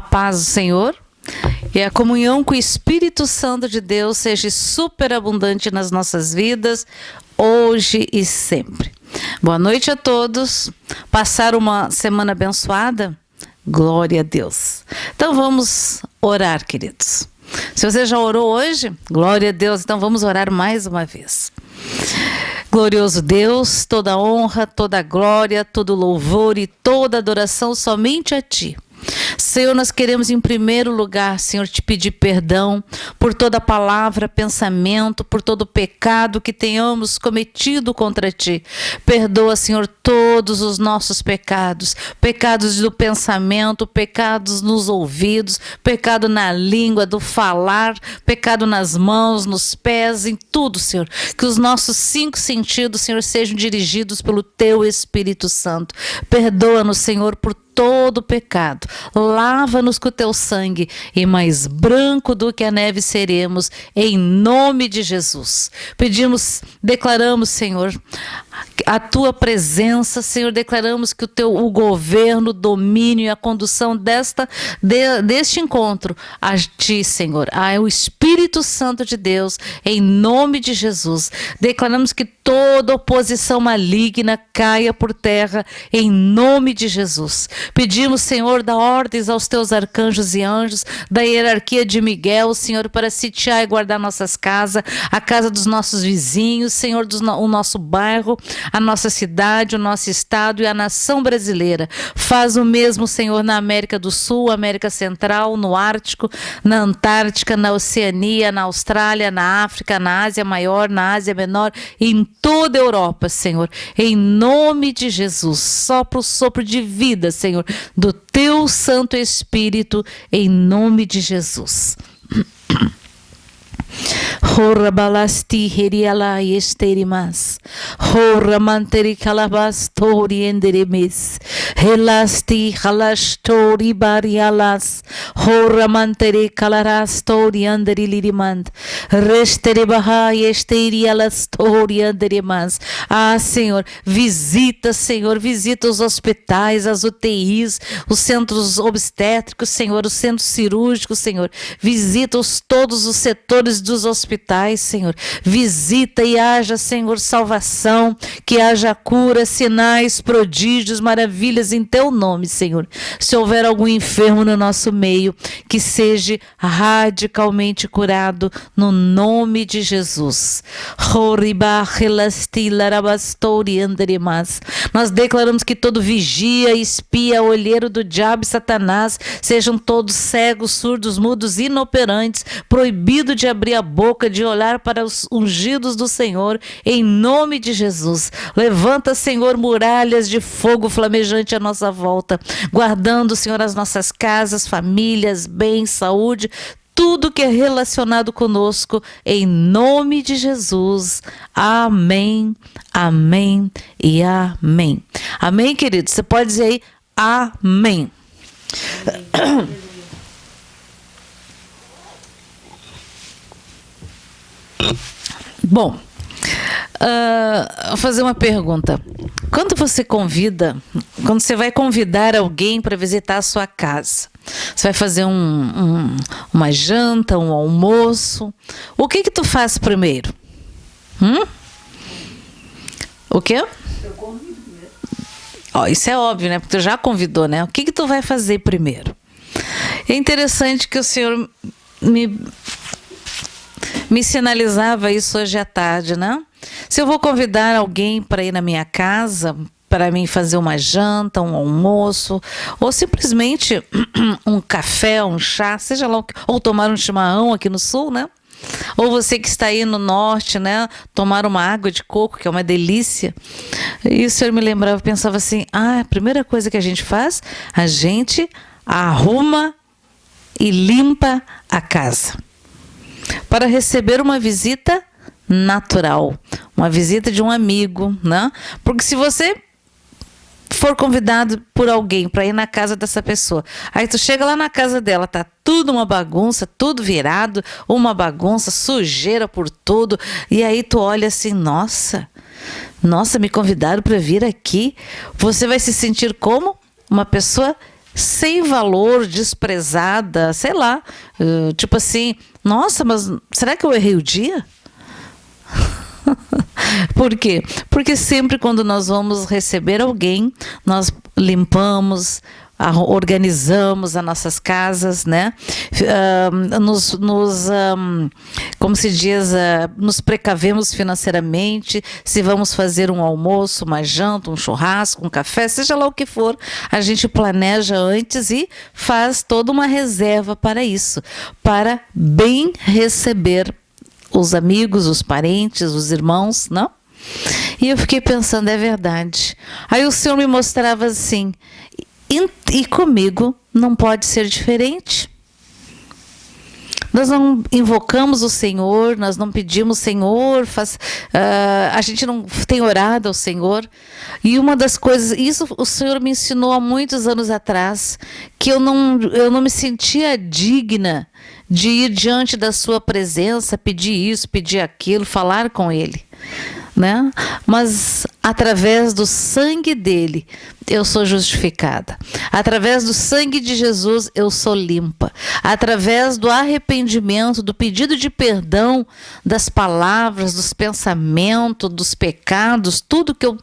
A paz do Senhor e a comunhão com o Espírito Santo de Deus seja superabundante nas nossas vidas, hoje e sempre. Boa noite a todos. Passaram uma semana abençoada? Glória a Deus. Então vamos orar, queridos. Se você já orou hoje, glória a Deus, então vamos orar mais uma vez. Glorioso Deus, toda honra, toda glória, todo louvor e toda adoração somente a Ti. Senhor, nós queremos em primeiro lugar, Senhor, te pedir perdão por toda palavra, pensamento, por todo pecado que tenhamos cometido contra Ti. Perdoa, Senhor, todos os nossos pecados, pecados do pensamento, pecados nos ouvidos, pecado na língua, do falar, pecado nas mãos, nos pés, em tudo, Senhor. Que os nossos 5 sentidos, Senhor, sejam dirigidos pelo Teu Espírito Santo. Perdoa-nos, Senhor, por todo pecado, lava-nos com o Teu sangue e mais branco do que a neve seremos, em nome de Jesus. Pedimos, declaramos, Senhor, a Tua presença, Senhor, declaramos que o governo, o domínio e a condução deste encontro a Ti, Senhor, ao Espírito Santo de Deus, em nome de Jesus. Declaramos que toda oposição maligna caia por terra, em nome de Jesus. Pedimos, Senhor, dá ordens aos Teus arcanjos e anjos, da hierarquia de Miguel, Senhor, para sitiar e guardar nossas casas, a casa dos nossos vizinhos, Senhor, o nosso bairro, a nossa cidade, o nosso estado e a nação brasileira. Faz o mesmo, Senhor, na América do Sul, América Central, no Ártico, na Antártica, na Oceania, na Austrália, na África, na Ásia Maior, na Ásia Menor e em toda a Europa, Senhor. Em nome de Jesus, sopra o sopro de vida, Senhor, do Teu Santo Espírito, em nome de Jesus. Horra balasti heriala esterimas, horra manteri calabastori enderemes, helasti halastori barialas, horra manteri calarastori anderilirimand, restere bahai esterialastori anderemas. Ah, Senhor, visita, Senhor, visita os hospitais, as UTIs, os centros obstétricos, Senhor, os centros cirúrgicos, Senhor, visita todos os setores dos hospitais, Senhor, visita e haja, Senhor, salvação, que haja cura, sinais, prodígios, maravilhas em Teu nome, Senhor. Se houver algum enfermo no nosso meio, que seja radicalmente curado no nome de Jesus. Nós declaramos que todo vigia, espia, olheiro do diabo e Satanás sejam todos cegos, surdos, mudos, inoperantes, proibido de abrir a boca, de olhar para os ungidos do Senhor, em nome de Jesus. Levanta, Senhor, muralhas de fogo flamejante à nossa volta, guardando, Senhor, as nossas casas, famílias, bens, saúde, tudo que é relacionado conosco, em nome de Jesus. Amém, amém e amém. Amém, querido? Você pode dizer aí, amém. Bom, vou fazer uma pergunta. Quando você vai convidar alguém para visitar a sua casa, você vai fazer uma janta, um almoço, o que tu faz primeiro? O quê? Eu convido primeiro. Isso é óbvio, né? Porque tu já convidou, né? O que tu vai fazer primeiro? É interessante que o Senhor me sinalizava isso hoje à tarde, né? Se eu vou convidar alguém para ir na minha casa, para mim fazer uma janta, um almoço, ou simplesmente um café, um chá, seja lá, ou tomar um chimarrão aqui no sul, né? Ou você que está aí no norte, né? Tomar uma água de coco, que é uma delícia. E o Senhor me lembrava, pensava assim, a primeira coisa que a gente faz, a gente arruma e limpa a casa para receber uma visita natural, uma visita de um amigo, né? Porque se você for convidado por alguém para ir na casa dessa pessoa, aí tu chega lá na casa dela, tá tudo uma bagunça, tudo virado, uma bagunça, sujeira por tudo, e aí tu olha assim, nossa, me convidaram para vir aqui. Você vai se sentir como uma pessoa sem valor, desprezada, sei lá, tipo assim, nossa, mas será que eu errei o dia? Por quê? Porque sempre quando nós vamos receber alguém, nós limpamos, organizamos as nossas casas, né? Como se diz, nos precavemos financeiramente, se vamos fazer um almoço, uma janta, um churrasco, um café, seja lá o que for, a gente planeja antes e faz toda uma reserva para isso, para bem receber os amigos, os parentes, os irmãos, não? E eu fiquei pensando, é verdade. Aí o Senhor me mostrava assim, e comigo não pode ser diferente. Nós não invocamos o Senhor, nós não pedimos, Senhor, a gente não tem orado ao Senhor. E uma das coisas, isso o Senhor me ensinou há muitos anos atrás, que eu não me sentia digna de ir diante da sua presença, pedir isso, pedir aquilo, falar com Ele, né? Mas através do sangue dele eu sou justificada. Através do sangue de Jesus eu sou limpa. Através do arrependimento, do pedido de perdão, das palavras, dos pensamentos, dos pecados, tudo que eu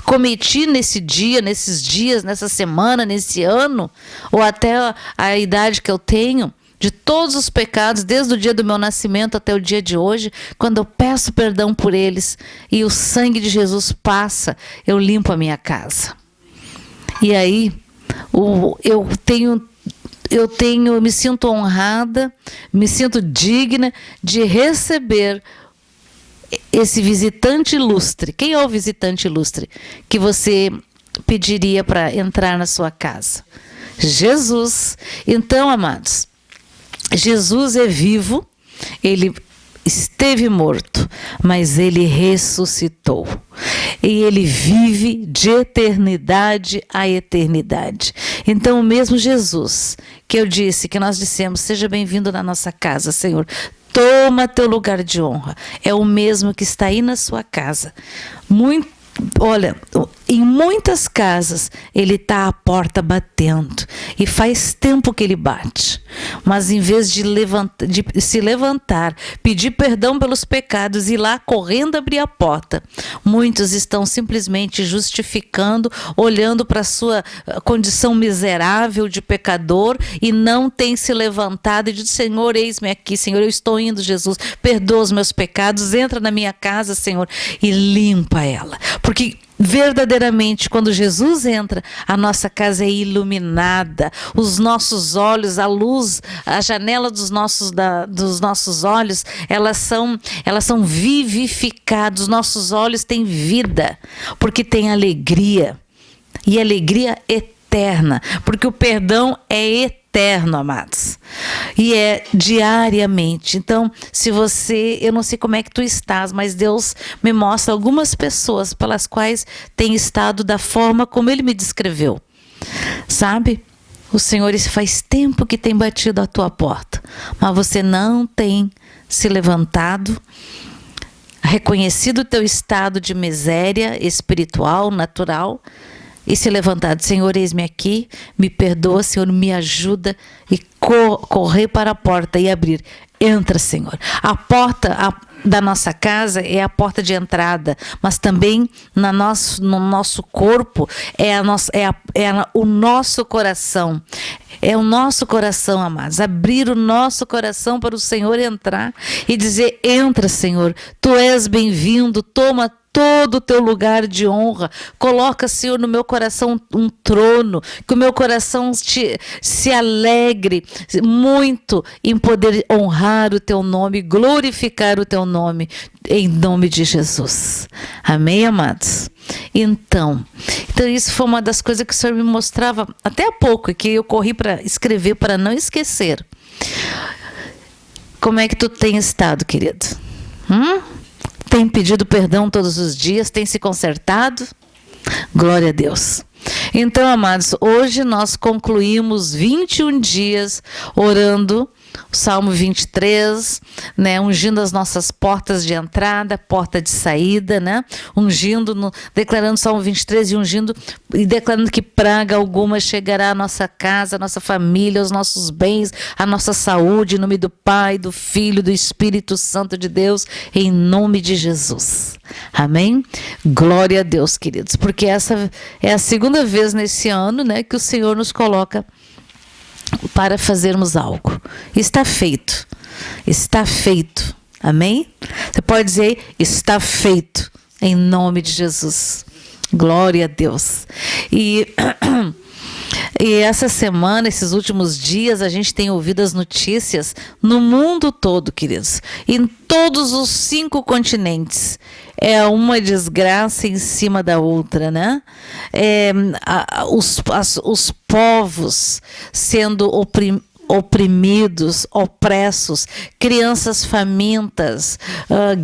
cometi nesse dia, nesses dias, nessa semana, nesse ano, ou até a idade que eu tenho, de todos os pecados, desde o dia do meu nascimento até o dia de hoje, quando eu peço perdão por eles e o sangue de Jesus passa, eu limpo a minha casa. E aí, eu me sinto honrada, me sinto digna de receber esse visitante ilustre. Quem é o visitante ilustre que você pediria para entrar na sua casa? Jesus. Então, amados, Jesus é vivo, ele esteve morto, mas ele ressuscitou. E ele vive de eternidade a eternidade. Então, o mesmo Jesus que eu disse, que nós dissemos, seja bem-vindo na nossa casa, Senhor. Toma teu lugar de honra. É o mesmo que está aí na sua casa. Olha, em muitas casas ele está à porta batendo e faz tempo que ele bate, mas em vez de se levantar, pedir perdão pelos pecados e ir lá correndo abrir a porta, muitos estão simplesmente justificando, olhando para a sua condição miserável de pecador e não tem se levantado e dito, Senhor, eis-me aqui, Senhor, eu estou indo, Jesus, perdoa os meus pecados, entra na minha casa, Senhor, e limpa ela. Porque verdadeiramente, quando Jesus entra, a nossa casa é iluminada, os nossos olhos, a luz, a janela dos nossos olhos, elas são vivificadas, os nossos olhos têm vida, porque tem alegria, e alegria eterna, porque o perdão é eterno, amados, e é diariamente. Então, eu não sei como é que tu estás, mas Deus me mostra algumas pessoas pelas quais tem estado da forma como Ele me descreveu, sabe? O Senhor faz tempo que tem batido à tua porta, mas você não tem se levantado, reconhecido o teu estado de miséria espiritual, natural, e se levantado, Senhor, eis-me aqui, me perdoa, Senhor, me ajuda, e correr para a porta e abrir. Entra, Senhor. A porta da nossa casa é a porta de entrada, mas também no nosso corpo o nosso coração. É o nosso coração, amados. Abrir o nosso coração para o Senhor entrar e dizer, entra, Senhor, tu és bem-vindo, toma todo o teu lugar de honra, coloca, Senhor, no meu coração um trono, que o meu coração se alegre muito em poder honrar o teu nome, glorificar o teu nome, em nome de Jesus. Amém, amados? Então isso foi uma das coisas que o Senhor me mostrava até há pouco, e que eu corri para escrever para não esquecer. Como é que tu tem estado, querido? Tem pedido perdão todos os dias? Tem se consertado? Glória a Deus. Então, amados, hoje nós concluímos 21 dias orando o Salmo 23, né, ungindo as nossas portas de entrada, porta de saída, né, declarando o Salmo 23 e ungindo e declarando que praga alguma chegará à nossa casa, à nossa família, aos nossos bens, à nossa saúde, em nome do Pai, do Filho, do Espírito Santo de Deus, em nome de Jesus. Amém? Glória a Deus, queridos, porque essa é a segunda vez nesse ano, né, que o Senhor nos coloca para fazermos algo. Está feito. Está feito. Amém? Você pode dizer, está feito, em nome de Jesus. Glória a Deus. E essa semana, esses últimos dias, a gente tem ouvido as notícias no mundo todo, queridos. Em todos os 5 continentes. É uma desgraça em cima da outra, né? Os povos sendo oprimidos, opressos, crianças famintas,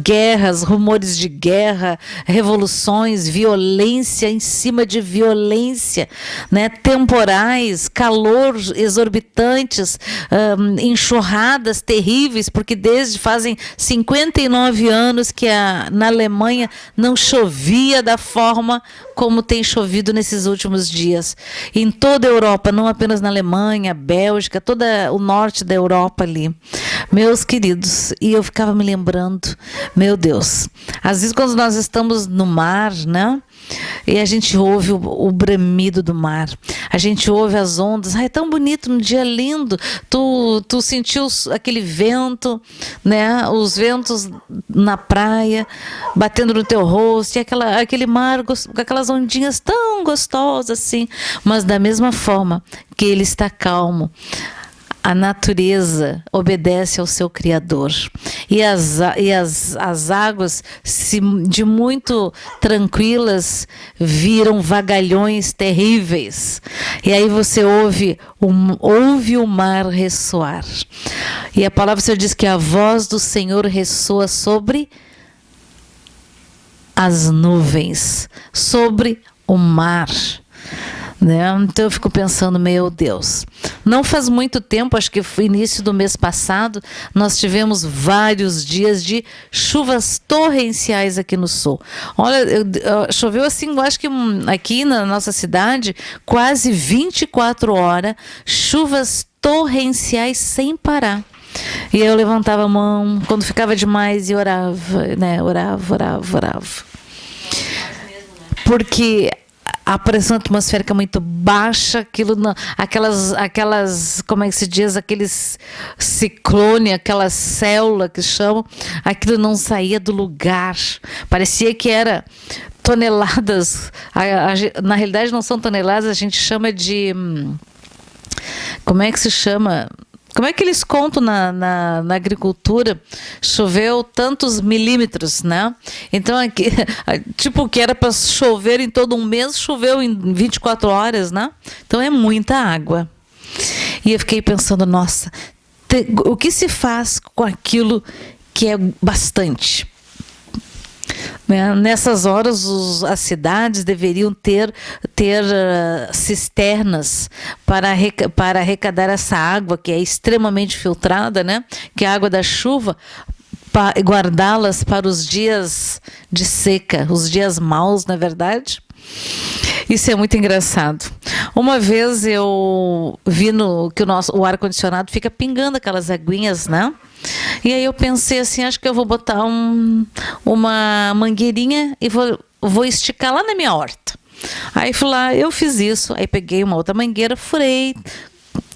guerras, rumores de guerra, revoluções, violência em cima de violência, né? Temporais, calor exorbitantes, enxurradas terríveis, porque fazem 59 anos que na Alemanha não chovia da forma como tem chovido nesses últimos dias. Em toda a Europa, não apenas na Alemanha, Bélgica, todo o norte da Europa ali. Meus queridos, e eu ficava me lembrando, meu Deus, às vezes quando nós estamos no mar, né? E a gente ouve o bramido do mar, a gente ouve as ondas. É tão bonito, um dia lindo. Tu sentiu aquele vento, né? Os ventos na praia batendo no teu rosto, e aquele mar com aquelas ondinhas tão gostosas assim. Mas da mesma forma que ele está calmo, a natureza obedece ao seu Criador. E as águas, de muito tranquilas, viram vagalhões terríveis. E aí você ouve o mar ressoar. E a palavra do Senhor diz que a voz do Senhor ressoa sobre as nuvens, sobre o mar. Né? Então eu fico pensando, meu Deus, não faz muito tempo, acho que foi início do mês passado, nós tivemos vários dias de chuvas torrenciais aqui no sul. Olha, choveu assim, eu acho que aqui na nossa cidade, quase 24 horas, chuvas torrenciais sem parar. E eu levantava a mão quando ficava demais e orava, né? Orava. Porque a pressão atmosférica é muito baixa, aquelas, como é que se diz, aqueles ciclone, aquela célula que chamam, aquilo não saía do lugar. Parecia que era toneladas, na realidade não são toneladas, a gente chama de, como é que se chama? Como é que eles contam na agricultura? Choveu tantos milímetros, né? Então, aqui, tipo, o que era para chover em todo um mês, choveu em 24 horas, né? Então, é muita água. E eu fiquei pensando, nossa, o que se faz com aquilo que é bastante? Nessas horas, as cidades deveriam ter cisternas para arrecadar essa água que é extremamente filtrada, né? Que é a água da chuva, para guardá-las para os dias de seca, os dias maus, na verdade. Isso é muito engraçado. Uma vez eu vi que o ar-condicionado fica pingando aquelas aguinhas, né? E aí eu pensei assim, acho que eu vou botar uma mangueirinha e vou esticar lá na minha horta. Aí fui lá, eu fiz isso, aí peguei uma outra mangueira, furei,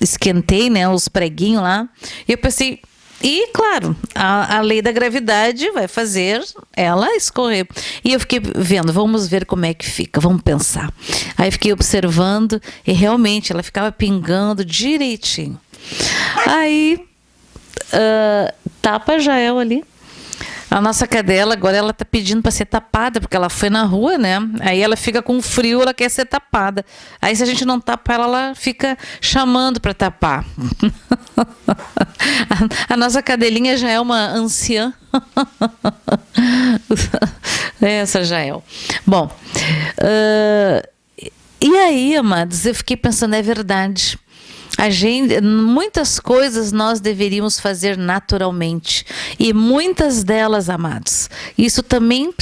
esquentei, né, os preguinhos lá, e eu pensei, e claro, a lei da gravidade vai fazer ela escorrer. E eu fiquei vendo, vamos ver como é que fica, vamos pensar. Aí fiquei observando e realmente ela ficava pingando direitinho. Aí tapa a Jael ali. A nossa cadela agora ela tá pedindo para ser tapada, porque ela foi na rua, né? Aí ela fica com frio, ela quer ser tapada. Aí se a gente não tapar ela fica chamando para tapar. A nossa cadelinha já é uma anciã. Essa Jael. Bom, e aí, amados, eu fiquei pensando, é verdade. Muitas coisas nós deveríamos fazer naturalmente. E muitas delas, amados, isso também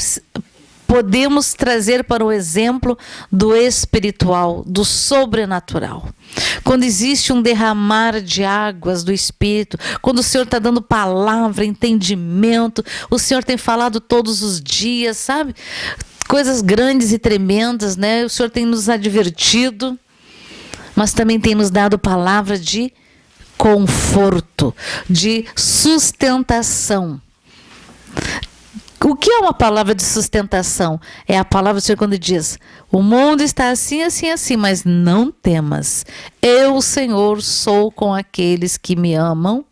podemos trazer para o exemplo do espiritual, do sobrenatural. Quando existe um derramar de águas do Espírito, quando o Senhor está dando palavra, entendimento, o Senhor tem falado todos os dias, sabe? Coisas grandes e tremendas, né? O Senhor tem nos advertido, mas também tem nos dado palavra de conforto, de sustentação. O que é uma palavra de sustentação? É a palavra do Senhor quando diz: o mundo está assim, assim, assim, mas não temas. Eu, Senhor, sou com aqueles que me amam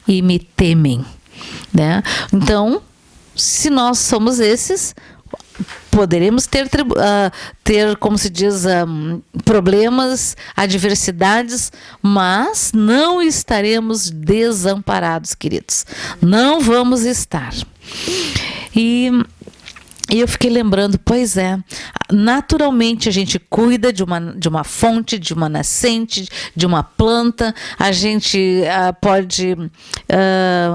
e me temem. Né? Então, se nós somos esses, poderemos ter, como se diz, problemas, adversidades, mas não estaremos desamparados, queridos. Não vamos estar. E eu fiquei lembrando, pois é, naturalmente a gente cuida de uma fonte, de uma nascente, de uma planta, a gente pode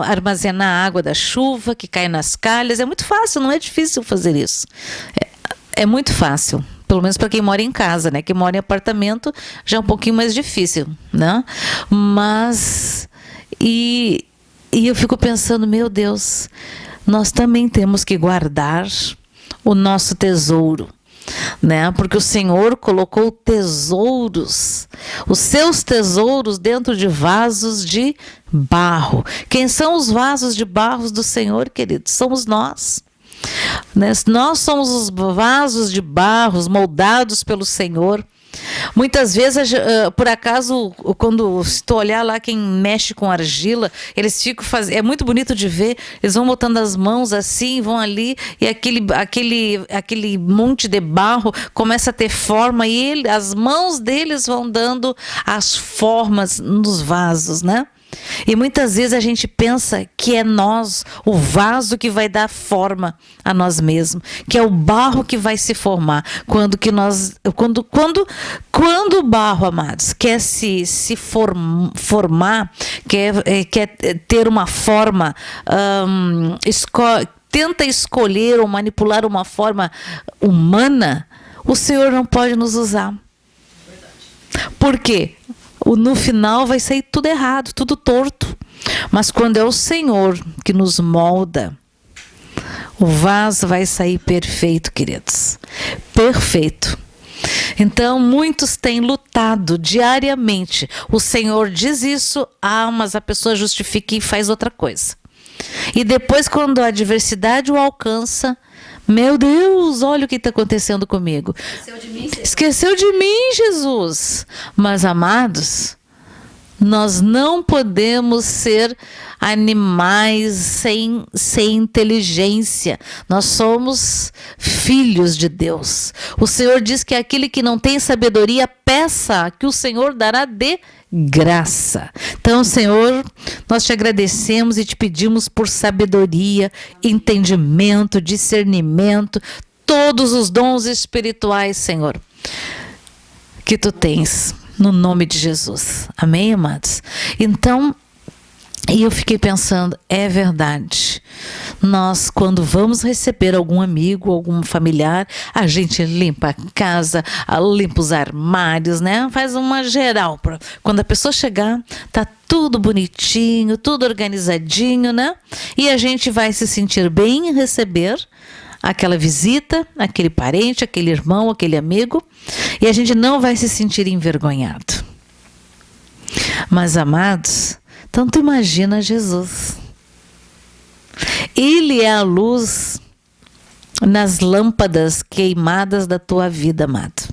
armazenar a água da chuva que cai nas calhas, é muito fácil, não é difícil fazer isso. É muito fácil, pelo menos para quem mora em casa, né? Quem mora em apartamento já é um pouquinho mais difícil, né? Mas, e eu fico pensando, meu Deus, nós também temos que guardar o nosso tesouro, né? Porque o Senhor colocou tesouros, os seus tesouros dentro de vasos de barro. Quem são os vasos de barro do Senhor, queridos? Somos nós. Né? Nós somos os vasos de barro moldados pelo Senhor. Muitas vezes, por acaso, quando se tu olhar lá quem mexe com argila, eles ficam fazendo, é muito bonito de ver, eles vão botando as mãos assim, vão ali, e aquele monte de barro começa a ter forma, e as mãos deles vão dando as formas nos vasos, né? E muitas vezes a gente pensa que é nós, o vaso que vai dar forma a nós mesmos, que é o barro que vai se formar. Quando o barro, amados, quer se formar, quer ter uma forma, tenta escolher ou manipular uma forma humana, o Senhor não pode nos usar. Por quê? No final vai sair tudo errado, tudo torto. Mas quando é o Senhor que nos molda, o vaso vai sair perfeito, queridos. Perfeito. Então, muitos têm lutado diariamente. O Senhor diz isso, mas a pessoa justifica e faz outra coisa. E depois, quando a adversidade o alcança, meu Deus, olha o que está acontecendo comigo. Esqueceu de mim, Jesus. Mas, amados, nós não podemos ser animais sem inteligência. Nós somos filhos de Deus. O Senhor diz que aquele que não tem sabedoria, peça, que o Senhor dará de graça. Então, Senhor, nós te agradecemos e te pedimos por sabedoria, entendimento, discernimento, todos os dons espirituais, Senhor, que tu tens, no nome de Jesus. Amém, amados? Então, e eu fiquei pensando, é verdade. Nós, quando vamos receber algum amigo, algum familiar, a gente limpa a casa, limpa os armários, né? Faz uma geral. Quando a pessoa chegar, tá tudo bonitinho, tudo organizadinho, né? E a gente vai se sentir bem em receber aquela visita, aquele parente, aquele irmão, aquele amigo, e a gente não vai se sentir envergonhado. Mas, amados, então tu imagina Jesus. Ele é a luz nas lâmpadas queimadas da tua vida, amado.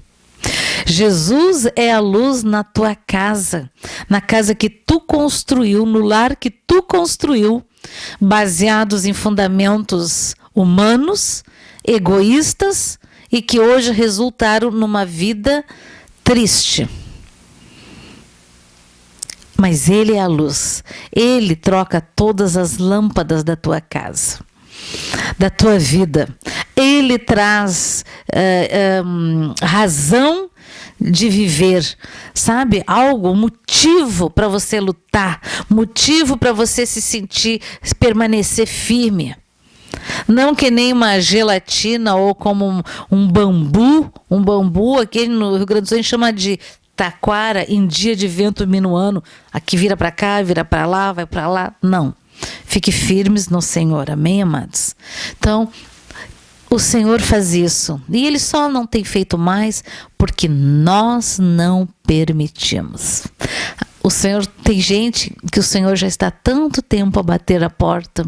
Jesus é a luz na tua casa, na casa que tu construiu, no lar que tu construiu, baseados em fundamentos humanos, egoístas e que hoje resultaram numa vida triste. Mas Ele é a luz. Ele troca todas as lâmpadas da tua casa, da tua vida. Ele traz razão de viver, sabe? Algo, motivo para você lutar, motivo para você se sentir, permanecer firme. Não que nem uma gelatina ou como um bambu, aqui no Rio Grande do Sul a gente chama de taquara em dia de vento minuano, aqui vira para cá, vira para lá, vai para lá. Não. Fique firmes no Senhor, amém, amados? Então, o Senhor faz isso. E Ele só não tem feito mais porque nós não permitimos. O Senhor, tem gente que o Senhor já está há tanto tempo a bater a porta.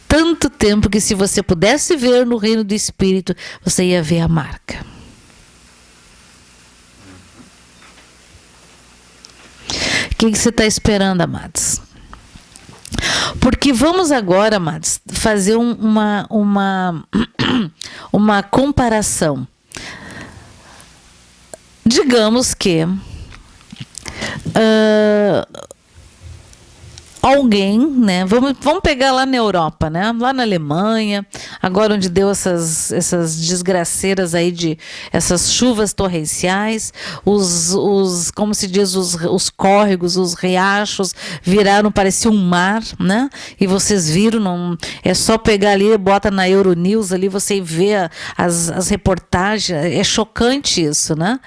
Tanto tempo que se você pudesse ver no reino do Espírito, você ia ver a marca. O que você está esperando, amados? Porque vamos agora, amados, fazer uma comparação. Digamos que alguém, né? Vamos pegar lá na Europa, né? Lá na Alemanha, agora onde deu essas desgraceiras aí de essas chuvas torrenciais, como se diz, os córregos, os riachos viraram, parecia um mar, né? E vocês viram, não, é só pegar ali, bota na Euronews ali, você vê as reportagens, é chocante isso, né?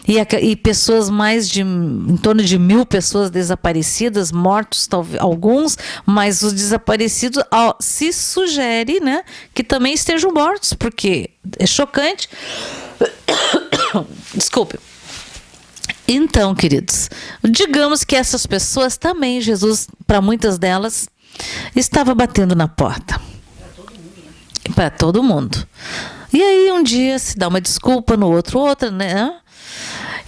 E pessoas em torno de 1.000 pessoas desaparecidas, mortos, talvez alguns, mas os desaparecidos se sugere, né, que também estejam mortos, porque é chocante. Desculpe. Então, queridos, digamos que essas pessoas também, Jesus, para muitas delas, estava batendo na porta. Para todo mundo. E aí um dia se dá uma desculpa, no outro outra, né?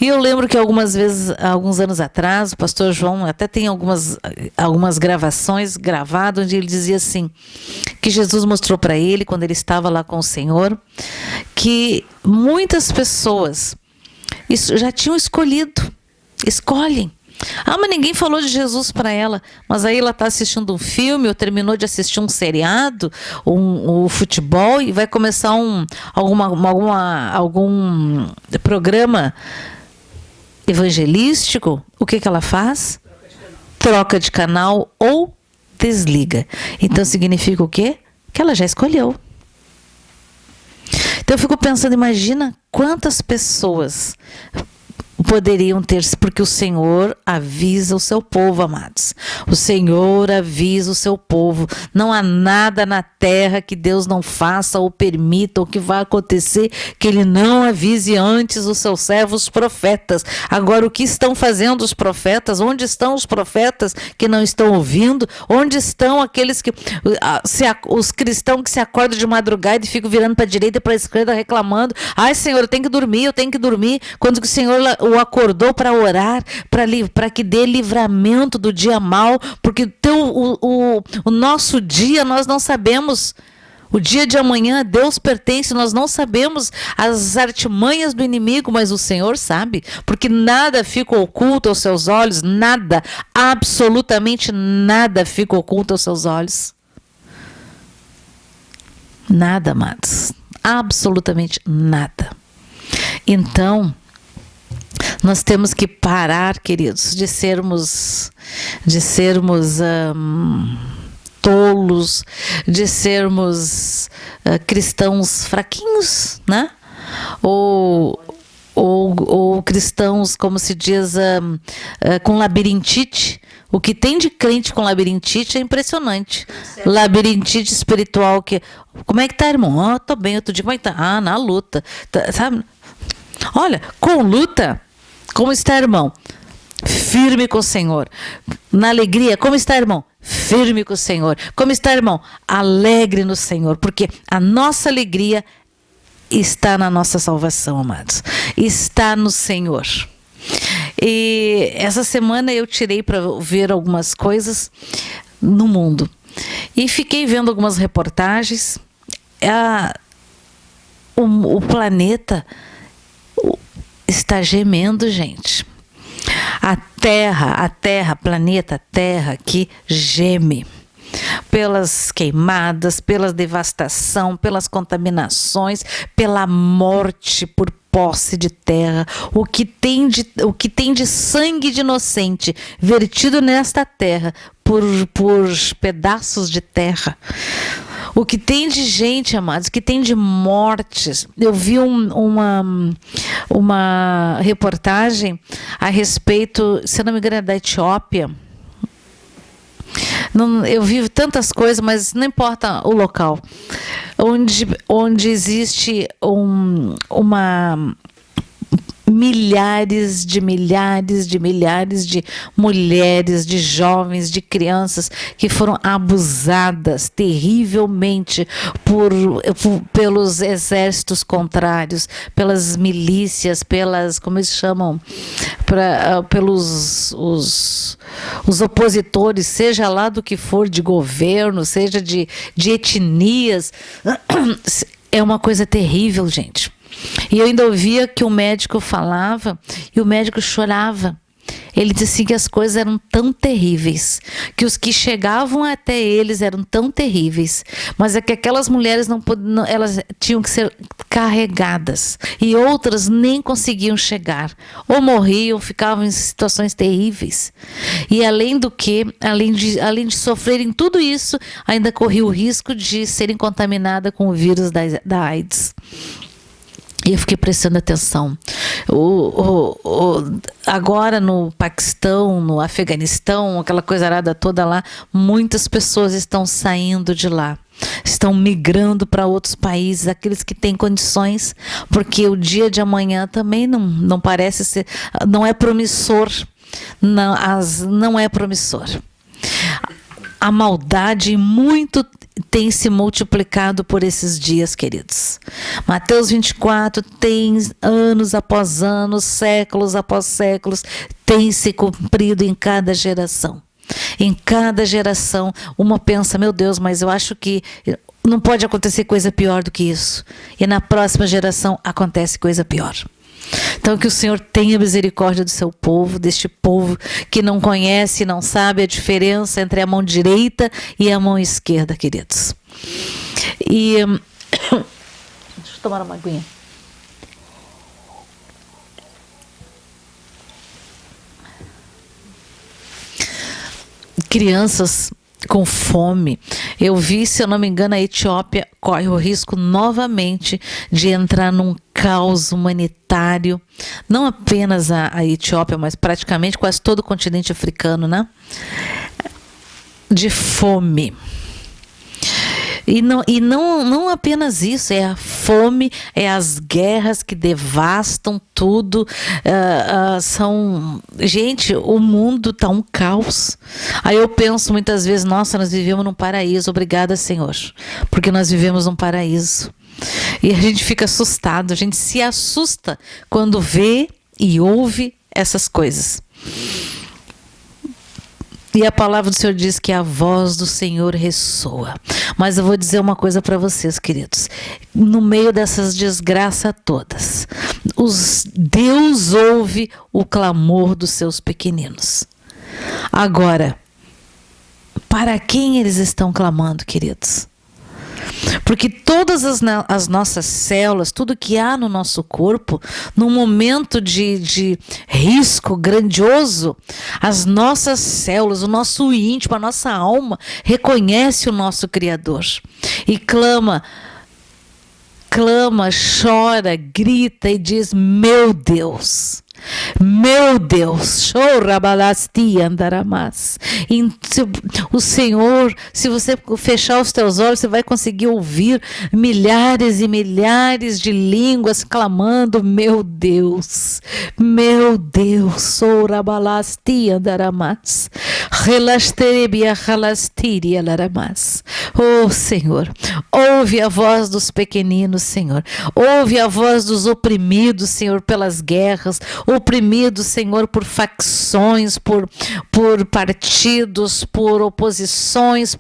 E eu lembro que algumas vezes, alguns anos atrás, o pastor João até tem algumas gravações gravadas, onde ele dizia assim, que Jesus mostrou para ele, quando ele estava lá com o Senhor, que muitas pessoas já tinham escolhem. Ah, mas ninguém falou de Jesus para ela. Mas aí ela está assistindo um filme, ou terminou de assistir um seriado, um futebol, e vai começar algum programa evangelístico. O que ela faz? Troca de canal ou desliga. Então significa o quê? Que ela já escolheu. Então eu fico pensando, imagina quantas pessoas poderiam ter, porque o Senhor avisa o seu povo, amados. O Senhor avisa o seu povo. Não há nada na terra que Deus não faça ou permita, ou que vai acontecer, que Ele não avise antes os seus servos profetas. Agora, o que estão fazendo os profetas? Onde estão os profetas que não estão ouvindo? Onde estão aqueles que... os cristãos que se acordam de madrugada e ficam virando para a direita e para a esquerda reclamando. Ai, Senhor, eu tenho que dormir. Quando que o Senhor o acordou para orar, para que dê livramento do dia mau, porque o nosso dia nós não sabemos. O dia de amanhã a Deus pertence, nós não sabemos as artimanhas do inimigo, mas o Senhor sabe, porque nada fica oculto aos seus olhos, nada, absolutamente nada fica oculto aos seus olhos. Nada, amados, absolutamente nada. Então, nós temos que parar, queridos, de sermos tolos, de sermos cristãos fraquinhos, né? Ou cristãos, como se diz, com labirintite. O que tem de crente com labirintite é impressionante. Labirintite espiritual. Como é que tá, irmão? Tô bem, outro dia, como é que tá? Ah, na luta. Sabe? Olha, com luta, como está, irmão? Firme com o Senhor. Na alegria, como está, irmão? Firme com o Senhor. Como está, irmão? Alegre no Senhor, porque a nossa alegria está na nossa salvação, amados. Está no Senhor. E essa semana eu tirei para ver algumas coisas no mundo. E fiquei vendo algumas reportagens. O planeta está gemendo, gente. A Terra, planeta Terra que geme pelas queimadas, pela devastação, pelas contaminações, pela morte, por posse de terra, o que tem de sangue de inocente vertido nesta terra por pedaços de terra. O que tem de gente, amados, o que tem de mortes. Eu vi uma reportagem a respeito, se eu não me engano, é da Etiópia. Não, eu vi tantas coisas, mas não importa o local. Onde existe milhares de mulheres, de jovens, de crianças que foram abusadas terrivelmente pelos exércitos contrários, pelas milícias, como eles chamam, pelos os opositores, seja lá do que for, de governo, seja de etnias. É uma coisa terrível, gente. E eu ainda ouvia que o médico falava e o médico chorava. Ele disse que as coisas eram tão terríveis, que os que chegavam até eles eram tão terríveis, mas é que aquelas mulheres elas tinham que ser carregadas e outras nem conseguiam chegar, ou morriam, ficavam em situações terríveis. E além de sofrerem tudo isso, ainda corriam o risco de serem contaminadas com o vírus da AIDS. E eu fiquei prestando atenção. Agora no Paquistão, no Afeganistão, aquela coisa arada toda lá, muitas pessoas estão saindo de lá. Estão migrando para outros países, aqueles que têm condições, porque o dia de amanhã também não parece ser, não é promissor. Não é promissor. A maldade muito tem se multiplicado por esses dias, queridos. Mateus 24 tem anos após anos, séculos após séculos, tem se cumprido em cada geração. Em cada geração, uma pensa, meu Deus, mas eu acho que não pode acontecer coisa pior do que isso. E na próxima geração acontece coisa pior. Então que o Senhor tenha misericórdia do seu povo, deste povo que não conhece, não sabe a diferença entre a mão direita e a mão esquerda, queridos. E deixa eu tomar uma aguinha. Crianças com fome. Eu vi, se eu não me engano, a Etiópia corre o risco novamente de entrar num caos humanitário. Não apenas a Etiópia, mas praticamente quase todo o continente africano, né? De fome. E não apenas isso, é a fome, é as guerras que devastam tudo. Gente, o mundo está um caos. Aí eu penso muitas vezes, nossa, nós vivemos num paraíso, obrigada, Senhor, porque nós vivemos num paraíso. E a gente fica assustado, a gente se assusta quando vê e ouve essas coisas. E a palavra do Senhor diz que a voz do Senhor ressoa. Mas eu vou dizer uma coisa para vocês, queridos. No meio dessas desgraças todas, Deus ouve o clamor dos seus pequeninos. Agora, para quem eles estão clamando, queridos? Porque todas as nossas células, tudo que há no nosso corpo, num momento de risco grandioso, as nossas células, o nosso íntimo, a nossa alma, reconhece o nosso Criador e clama, chora, grita e diz, meu Deus, o Senhor, se você fechar os teus olhos, você vai conseguir ouvir milhares e milhares de línguas clamando, meu Deus, oh Senhor, ouve a voz dos pequeninos, Senhor, ouve a voz dos oprimidos, Senhor, pelas guerras, oprimidos, Senhor, por facções, por partidos, por oposições,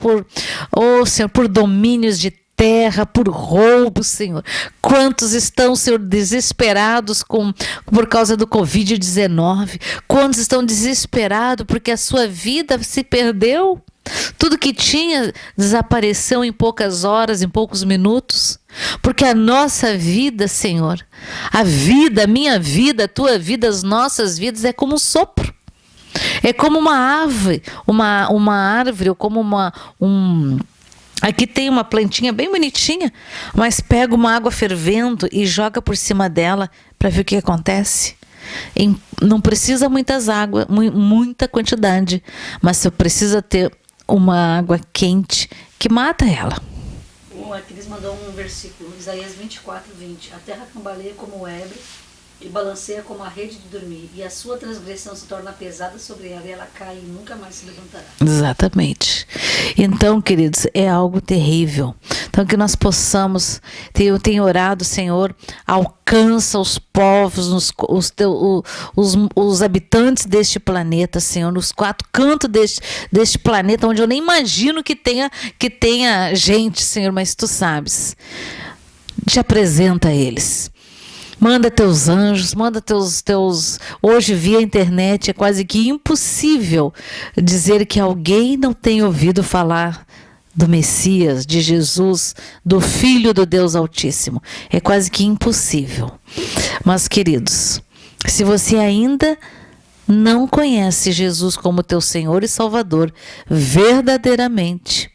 Senhor, por domínios de terra, por roubo, Senhor. Quantos estão, Senhor, desesperados por causa do Covid-19? Quantos estão desesperados porque a sua vida se perdeu? Tudo que tinha desapareceu em poucas horas, em poucos minutos. Porque a nossa vida, Senhor, a vida, a minha vida, a tua vida, as nossas vidas é como um sopro. É como uma árvore, uma árvore, ou como aqui tem uma plantinha bem bonitinha, mas pega uma água fervendo e joga por cima dela para ver o que acontece. Não precisa muitas águas, muita quantidade, mas você precisa ter uma água quente que mata ela. O Cris mandou um versículo, Isaías 24:20. A terra cambaleia como o ebre e balanceia como a rede de dormir, e a sua transgressão se torna pesada sobre ela, e ela cai e nunca mais se levantará. Exatamente. Então, queridos, é algo terrível. Então, que nós possamos, eu tenho orado, Senhor, alcança os povos, os habitantes deste planeta, Senhor, nos 4 cantos deste planeta, onde eu nem imagino que tenha gente, Senhor, mas Tu sabes. Te apresenta a eles. Manda teus anjos, manda teus... Hoje, via internet, é quase que impossível dizer que alguém não tem ouvido falar do Messias, de Jesus, do Filho do Deus Altíssimo. É quase que impossível. Mas, queridos, se você ainda não conhece Jesus como teu Senhor e Salvador, verdadeiramente,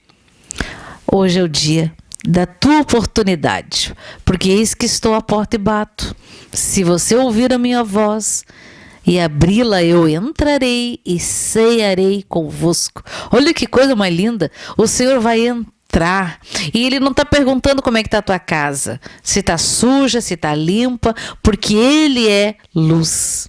hoje é o dia da tua oportunidade, porque eis que estou à porta e bato. Se você ouvir a minha voz e abri-la, eu entrarei e cearei convosco. Olha que coisa mais linda. O Senhor vai entrar e Ele não está perguntando como é que está a tua casa, se está suja, se está limpa, porque Ele é luz.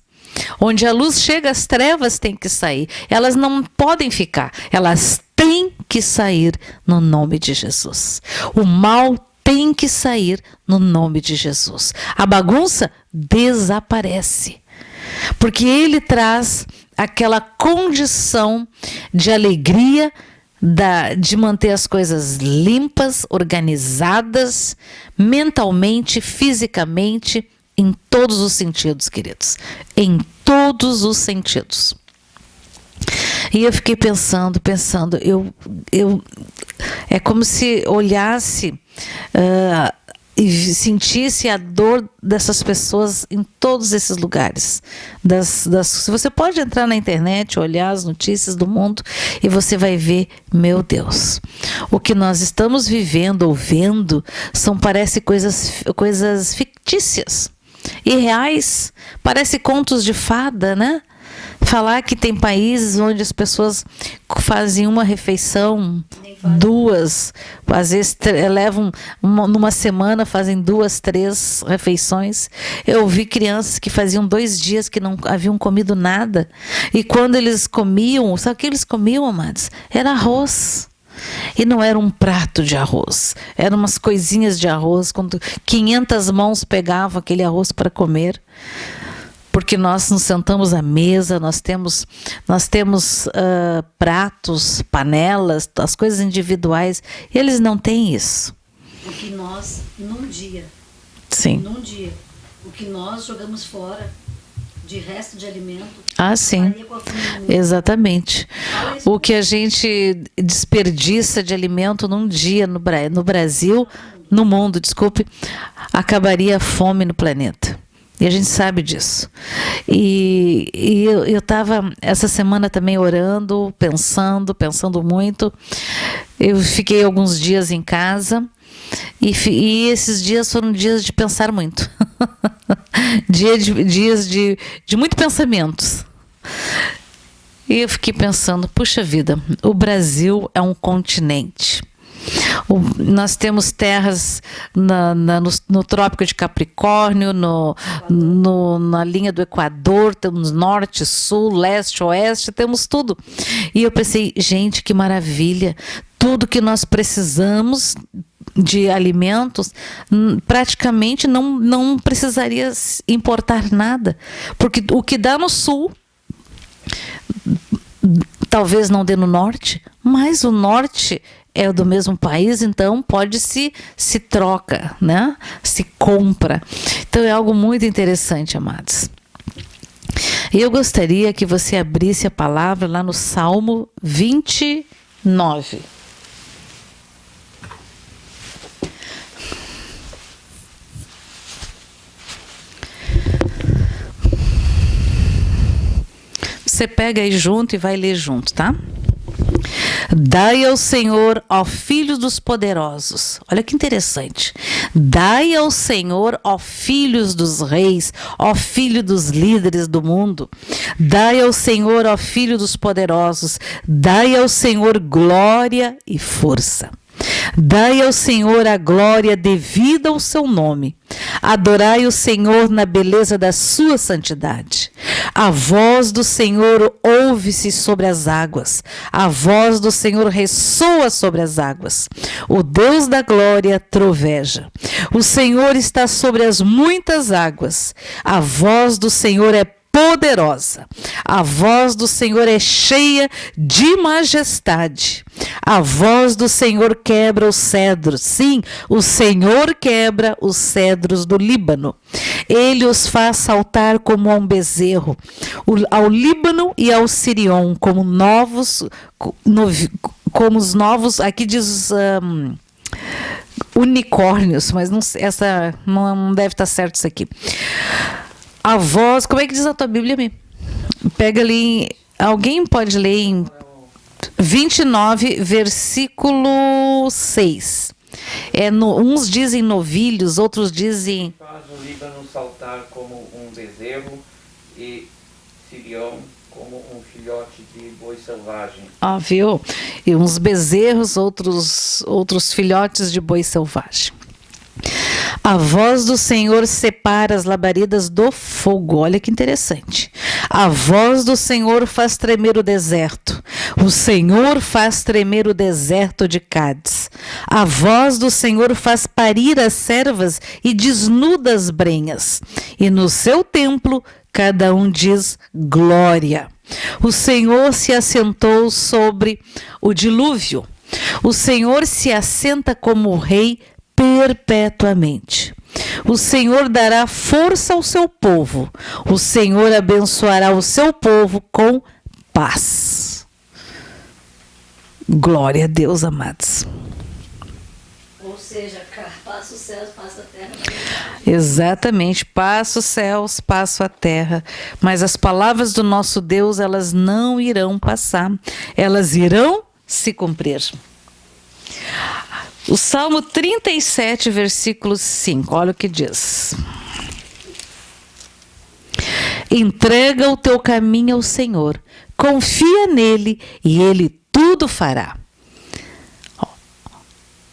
Onde a luz chega, as trevas têm que sair. Elas não podem ficar, elas têm que sair no nome de Jesus. O mal tem que sair no nome de Jesus. A bagunça desaparece. Porque Ele traz aquela condição de alegria, de manter as coisas limpas, organizadas, mentalmente, fisicamente, em todos os sentidos, queridos. Em todos os sentidos. E eu fiquei pensando, é como se olhasse e sentisse a dor dessas pessoas em todos esses lugares. Se você pode entrar na internet, olhar as notícias do mundo e você vai ver, meu Deus, o que nós estamos vivendo ou vendo parece coisas fictícias, irreais, parece contos de fada, né? Falar que tem países onde as pessoas fazem uma refeição, 2, às vezes levam numa semana, fazem 2, 3 refeições. Eu vi crianças que faziam 2 dias que não haviam comido nada. E quando eles comiam, sabe o que eles comiam, amados? Era arroz. E não era um prato de arroz, eram umas coisinhas de arroz, quando 500 mãos pegavam aquele arroz para comer. Porque nós nos sentamos à mesa, nós temos pratos, panelas, as coisas individuais, e eles não têm isso. O que nós, num dia, o que nós jogamos fora de resto de alimento, sim, exatamente. O que a gente desperdiça de alimento num dia no Brasil, no mundo, desculpe, acabaria a fome no planeta. E a gente sabe disso. E eu estava essa semana também orando, pensando muito. Eu fiquei alguns dias em casa e esses dias foram dias de pensar muito. Dias de muito pensamentos. E eu fiquei pensando, puxa vida, o Brasil é um continente. Nós temos terras no Trópico de Capricórnio, na linha do Equador, temos norte, sul, leste, oeste, temos tudo. E eu pensei, gente, que maravilha, tudo que nós precisamos de alimentos, praticamente não precisaria importar nada, porque o que dá no sul, talvez não dê no norte, mas o norte é do mesmo país, então se troca, né? Se compra. Então é algo muito interessante, amados. E eu gostaria que você abrisse a palavra lá no Salmo 29. Você pega aí junto e vai ler junto, tá? Dai ao Senhor, ó filhos dos poderosos. Olha que interessante. Dai ao Senhor, ó filhos dos reis, ó filho dos líderes do mundo. Dai ao Senhor, ó filho dos poderosos. Dai ao Senhor glória e força. Dai ao Senhor a glória devida ao seu nome. Adorai o Senhor na beleza da sua santidade. A voz do Senhor ouve-se sobre as águas. A voz do Senhor ressoa sobre as águas. O Deus da glória troveja. O Senhor está sobre as muitas águas. A voz do Senhor é poderosa. A voz do Senhor é cheia de majestade. A voz do Senhor quebra os cedros. Sim, o Senhor quebra os cedros do Líbano. Ele os faz saltar como a um bezerro. Ao Líbano e ao Sirion, como os novos, aqui diz unicórnios, mas não, essa não deve estar certo isso aqui. A voz, como é que diz a tua Bíblia? Pega ali, alguém pode ler em 29, versículo 6. Uns dizem novilhos, outros dizem... Faz o Líbano saltar como um bezerro e Sirion como um filhote de boi selvagem. Viu? E uns bezerros, outros filhotes de boi selvagem. A voz do Senhor separa as labaredas do fogo. Olha que interessante. A voz do Senhor faz tremer o deserto. O Senhor faz tremer o deserto de Cádiz. A voz do Senhor faz parir as servas e desnuda as brenhas. E no seu templo cada um diz glória. O Senhor se assentou sobre o dilúvio. O Senhor se assenta como rei perpetuamente. O Senhor dará força ao seu povo. O Senhor abençoará o seu povo com paz. Glória a Deus, amados. Ou seja, passa os céus, passa a terra. Exatamente, passa os céus, passa a terra. Mas as palavras do nosso Deus, elas não irão passar. Elas irão se cumprir. O Salmo 37, versículo 5, olha o que diz. Entrega o teu caminho ao Senhor, confia nele e ele tudo fará.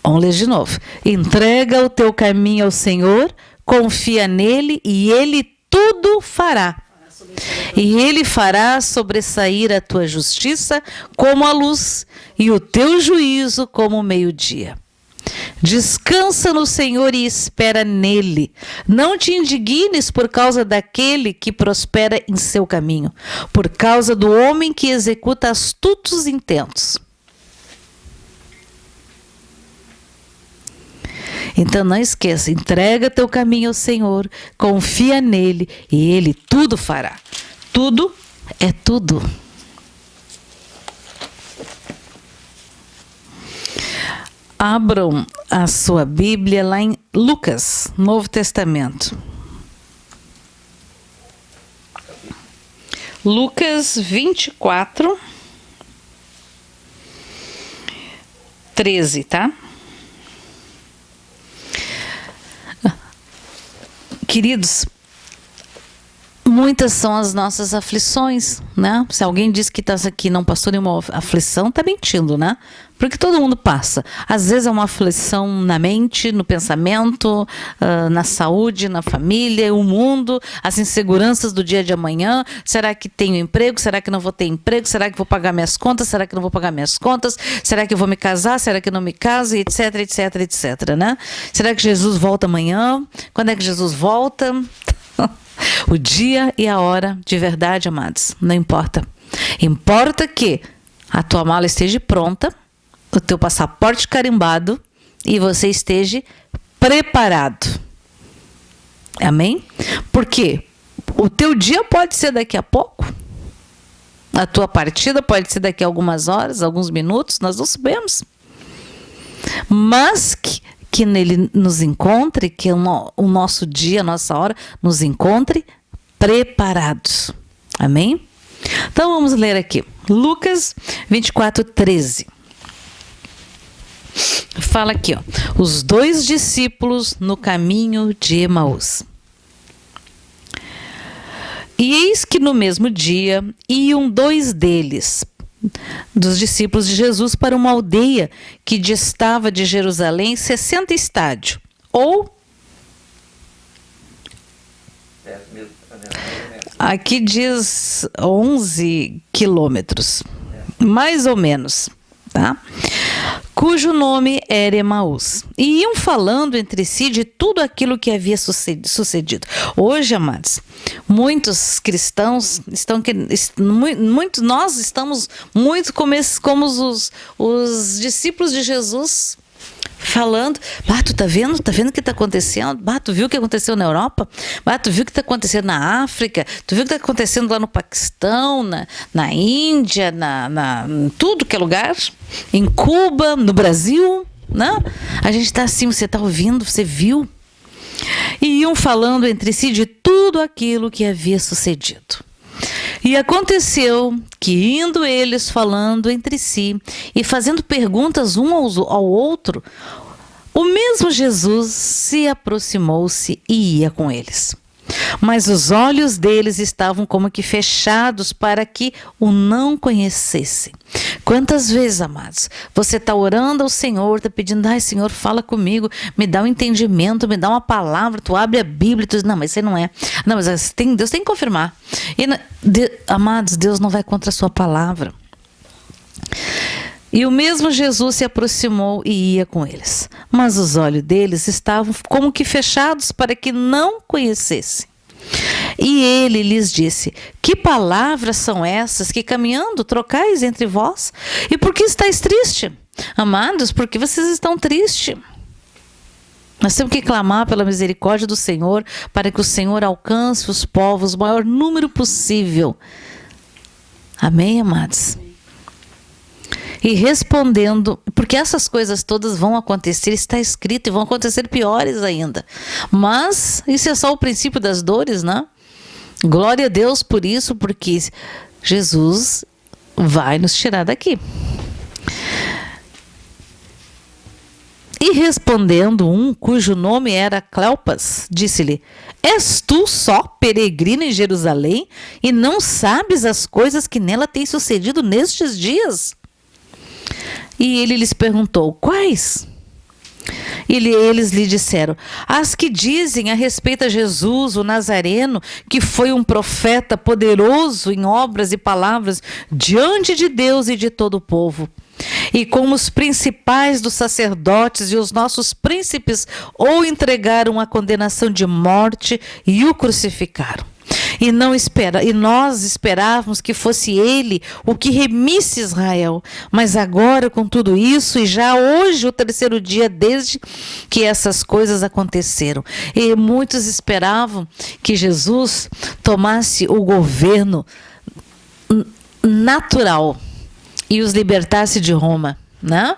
Vamos ler de novo. Entrega o teu caminho ao Senhor, confia nele e ele tudo fará. E ele fará sobressair a tua justiça como a luz e o teu juízo como o meio-dia. Descansa no Senhor e espera nele. Não te indignes por causa daquele que prospera em seu caminho, por causa do homem que executa astutos intentos. Então não esqueça, entrega teu caminho ao Senhor, confia nele e ele tudo fará. Tudo é tudo. Abram a sua Bíblia lá em Lucas, Novo Testamento. Lucas 24, 13, tá? Queridos, muitas são as nossas aflições, né? Se alguém diz que aqui não passou nenhuma aflição, tá mentindo, né? Porque todo mundo passa. Às vezes é uma aflição na mente, no pensamento, na saúde, na família, o mundo, as inseguranças do dia de amanhã. Será que tenho emprego? Será que não vou ter emprego? Será que vou pagar minhas contas? Será que não vou pagar minhas contas? Será que eu vou me casar? Será que não me caso? Etc, etc, etc, né? Será que Jesus volta amanhã? Quando é que Jesus volta? O dia e a hora, de verdade, amados, não importa. Importa que a tua mala esteja pronta, o teu passaporte carimbado e você esteja preparado. Amém? Porque o teu dia pode ser daqui a pouco, a tua partida pode ser daqui a algumas horas, alguns minutos, nós não sabemos. Mas que nele nos encontre, que o nosso dia, a nossa hora, nos encontre preparados. Amém? Então vamos ler aqui. Lucas 24:13. Fala aqui, ó. Os 2 discípulos no caminho de Emaús. E eis que no mesmo dia iam 2 deles, dos discípulos de Jesus, para uma aldeia que distava de Jerusalém 60 estádios, ou aqui diz 11 quilômetros, mais ou menos, tá? Cujo nome era Emaús. E iam falando entre si de tudo aquilo que havia sucedido. Hoje, amados, muitos cristãos nós estamos muito como os discípulos de Jesus, falando, tu tá vendo o que tá acontecendo? Tu viu o que aconteceu na Europa? Tu viu o que tá acontecendo na África? Tu viu o que tá acontecendo lá no Paquistão, na Índia, em tudo que é lugar? Em Cuba, no Brasil, né? A gente tá assim, você tá ouvindo, você viu? E iam falando entre si de tudo aquilo que havia sucedido. E aconteceu que, indo eles falando entre si e fazendo perguntas um ao outro, o mesmo Jesus se aproximou-se e ia com eles. Mas os olhos deles estavam como que fechados para que o não conhecessem. Quantas vezes, amados, você está orando ao Senhor, está pedindo, Senhor, fala comigo, me dá um entendimento, me dá uma palavra, tu abre a Bíblia e tu diz, não, mas isso não é. Não, mas Deus tem que confirmar. Amados, Deus não vai contra a sua palavra. E o mesmo Jesus se aproximou e ia com eles. Mas os olhos deles estavam como que fechados para que não conhecessem. E ele lhes disse, que palavras são essas que caminhando trocais entre vós? E por que estáis tristes? Amados, por que vocês estão tristes? Nós temos que clamar pela misericórdia do Senhor, para que o Senhor alcance os povos o maior número possível. Amém, amados? E respondendo, porque essas coisas todas vão acontecer, está escrito, e vão acontecer piores ainda. Mas isso é só o princípio das dores, né? Glória a Deus por isso, porque Jesus vai nos tirar daqui. E respondendo um, cujo nome era Cleopas, disse-lhe, és tu só peregrino em Jerusalém e não sabes as coisas que nela têm sucedido nestes dias? E ele lhes perguntou, quais? Eles lhe disseram, as que dizem a respeito a Jesus, o Nazareno, que foi um profeta poderoso em obras e palavras diante de Deus e de todo o povo. E como os principais dos sacerdotes e os nossos príncipes o entregaram à condenação de morte e o crucificaram. E nós esperávamos que fosse ele o que remisse Israel. Mas agora, com tudo isso, e já hoje o 3º dia desde que essas coisas aconteceram. E muitos esperavam que Jesus tomasse o governo natural e os libertasse de Roma, né?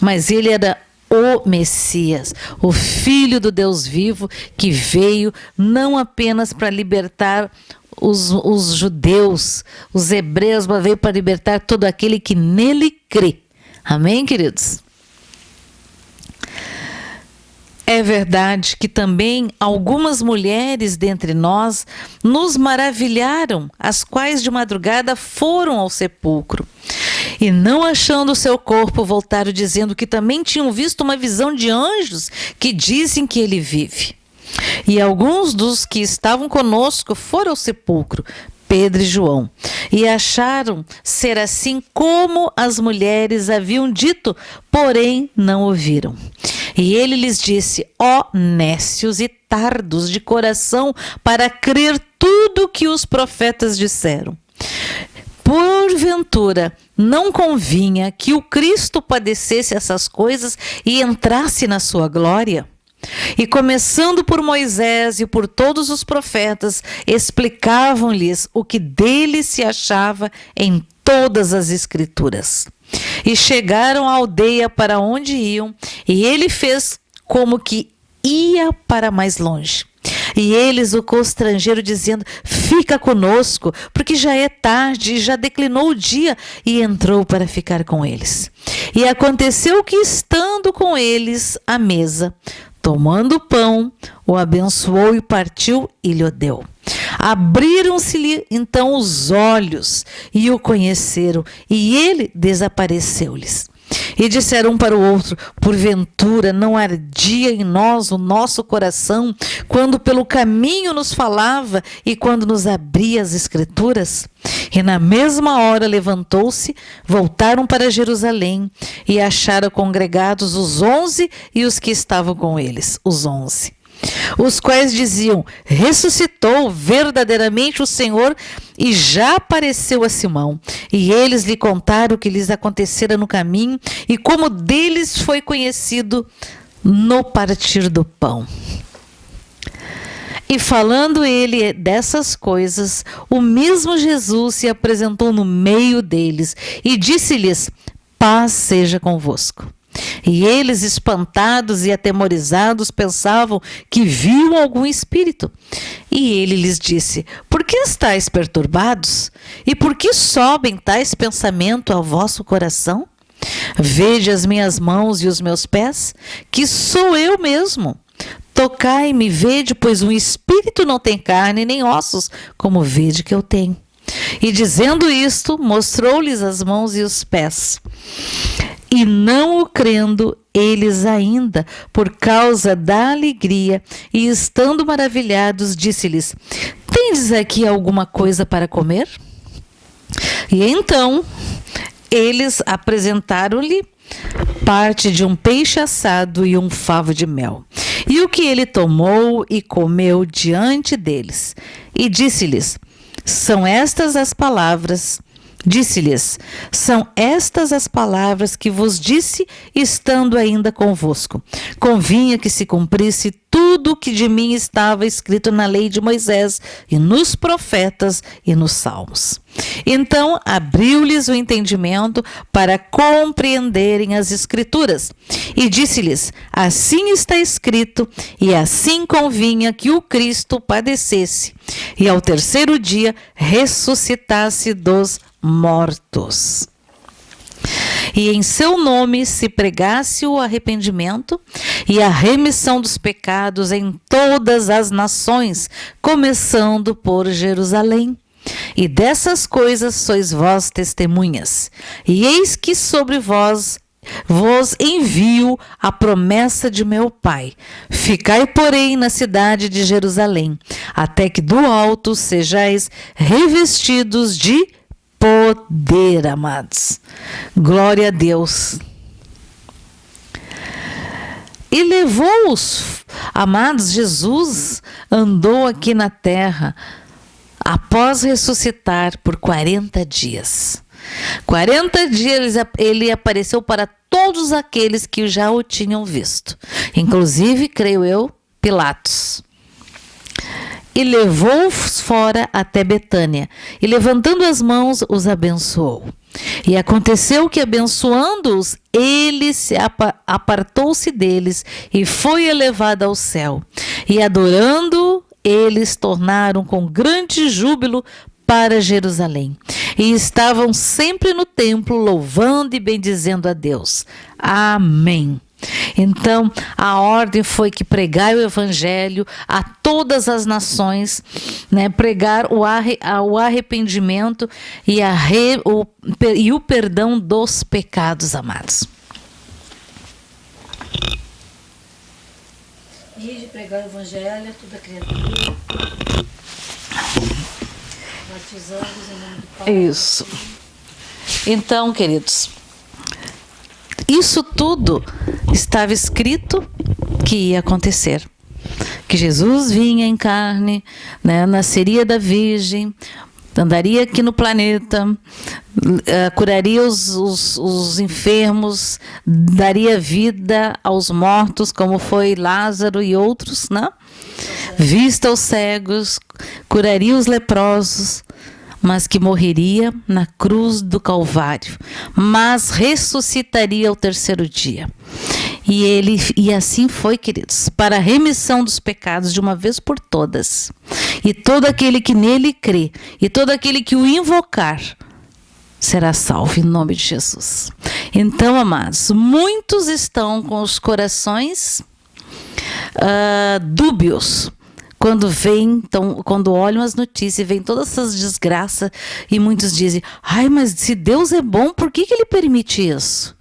Mas ele era o Messias, o Filho do Deus vivo, que veio não apenas para libertar os judeus, os hebreus, mas veio para libertar todo aquele que nele crê. Amém, queridos? É verdade que também algumas mulheres dentre nós nos maravilharam, as quais de madrugada foram ao sepulcro. E não achando o seu corpo, voltaram dizendo que também tinham visto uma visão de anjos que dizem que ele vive. E alguns dos que estavam conosco foram ao sepulcro, Pedro e João, e acharam ser assim como as mulheres haviam dito, porém não ouviram. E ele lhes disse, ó nécios e tardos de coração, para crer tudo que os profetas disseram. Porventura, não convinha que o Cristo padecesse essas coisas e entrasse na sua glória? E começando por Moisés e por todos os profetas, explicavam-lhes o que dele se achava em todas as Escrituras. E chegaram à aldeia para onde iam, e ele fez como que ia para mais longe. E eles o constrangeram, dizendo: fica conosco, porque já é tarde e já declinou o dia. E entrou para ficar com eles. E aconteceu que, estando com eles à mesa, tomando o pão, o abençoou e partiu e lhe deu. Abriram-se-lhe então os olhos e o conheceram, e ele desapareceu-lhes. E disseram um para o outro: porventura não ardia em nós o nosso coração, quando pelo caminho nos falava e quando nos abria as Escrituras? E na mesma hora levantou-se, voltaram para Jerusalém, e acharam congregados os 11 e os que estavam com eles, os 11. Os quais diziam: ressuscitou verdadeiramente o Senhor e já apareceu a Simão. E eles lhe contaram o que lhes acontecera no caminho e como deles foi conhecido no partir do pão. E falando ele dessas coisas, o mesmo Jesus se apresentou no meio deles e disse-lhes: paz seja convosco. E eles, espantados e atemorizados, pensavam que viam algum espírito. E ele lhes disse: por que estáis perturbados? E por que sobem tais pensamentos ao vosso coração? Vede as minhas mãos e os meus pés, que sou eu mesmo. Tocai-me, vede, pois um espírito não tem carne nem ossos, como vede que eu tenho. E dizendo isto, mostrou-lhes as mãos e os pés. E não o crendo, eles ainda, por causa da alegria, e estando maravilhados, disse-lhes: tendes aqui alguma coisa para comer? E então eles apresentaram-lhe parte de um peixe assado e um favo de mel. E o que ele tomou e comeu diante deles. E disse-lhes: são estas as palavras. Disse-lhes: são estas as palavras que vos disse, estando ainda convosco. Convinha que se cumprisse tudo o que de mim estava escrito na lei de Moisés, e nos profetas, e nos salmos. Então abriu-lhes o entendimento para compreenderem as Escrituras. E disse-lhes: assim está escrito, e assim convinha que o Cristo padecesse, e ao terceiro dia ressuscitasse dos mortos. E em seu nome se pregasse o arrependimento e a remissão dos pecados em todas as nações, começando por Jerusalém. E dessas coisas sois vós testemunhas. E eis que sobre vós envio a promessa de meu Pai. Ficai, porém, na cidade de Jerusalém, até que do alto sejais revestidos de poder, amados. Glória a Deus. E levou-os, amados, Jesus andou aqui na terra após ressuscitar por 40 dias. 40 dias ele apareceu para todos aqueles que já o tinham visto, inclusive, creio eu, Pilatos. E levou-os fora até Betânia, e levantando as mãos, os abençoou. E aconteceu que, abençoando-os, ele apartou-se deles e foi elevado ao céu. E adorando, eles tornaram com grande júbilo para Jerusalém. E estavam sempre no templo, louvando e bendizendo a Deus. Amém. Então, a ordem foi que pregai o evangelho a todas as nações, né? Pregar o arrependimento e o perdão dos pecados, amados. E de pregar o evangelho a toda criatura, batizando-os em nome do Pai. Isso. Então, queridos, isso tudo estava escrito que ia acontecer. Que Jesus vinha em carne, né, nasceria da Virgem, andaria aqui no planeta, curaria os enfermos, daria vida aos mortos, como foi Lázaro e outros, né? Vista aos cegos, curaria os leprosos, mas que morreria na cruz do Calvário, mas ressuscitaria ao terceiro dia. E assim foi, queridos, para a remissão dos pecados de uma vez por todas. E todo aquele que nele crê, e todo aquele que o invocar, será salvo em nome de Jesus. Então, amados, muitos estão com os corações dúbios quando quando olham as notícias, vêm todas essas desgraças, e muitos dizem: ai, mas se Deus é bom, por que ele permite isso?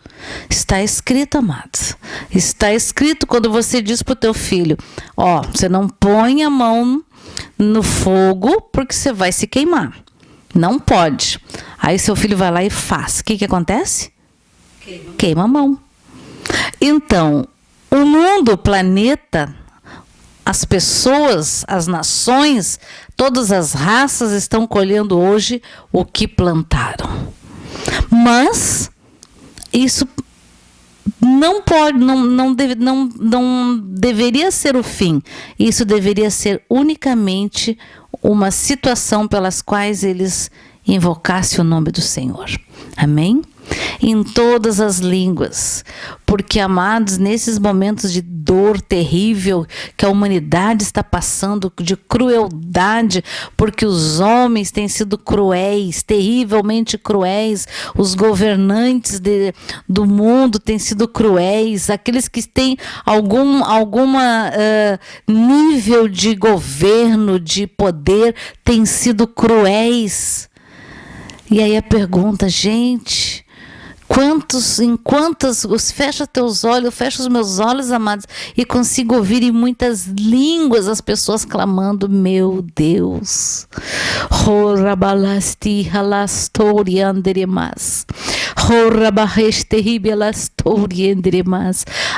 Está escrito, amados. Está escrito quando você diz para o teu filho: ó, você não põe a mão no fogo porque você vai se queimar. Não pode. Aí seu filho vai lá e faz. O que acontece? Queima a mão. Então, o mundo, o planeta, as pessoas, as nações, todas as raças estão colhendo hoje o que plantaram. Mas isso não pode, não deveria ser o fim. Isso deveria ser unicamente uma situação pelas quais eles invocassem o nome do Senhor. Amém? Em todas as línguas, porque, amados, nesses momentos de dor terrível que a humanidade está passando, de crueldade, porque os homens têm sido cruéis, terrivelmente cruéis, os governantes do mundo têm sido cruéis, aqueles que têm alguma nível de governo, de poder, têm sido cruéis. E aí a pergunta, gente, fecha teus olhos, fecha os meus olhos, amados, e consigo ouvir em muitas línguas as pessoas clamando: meu Deus.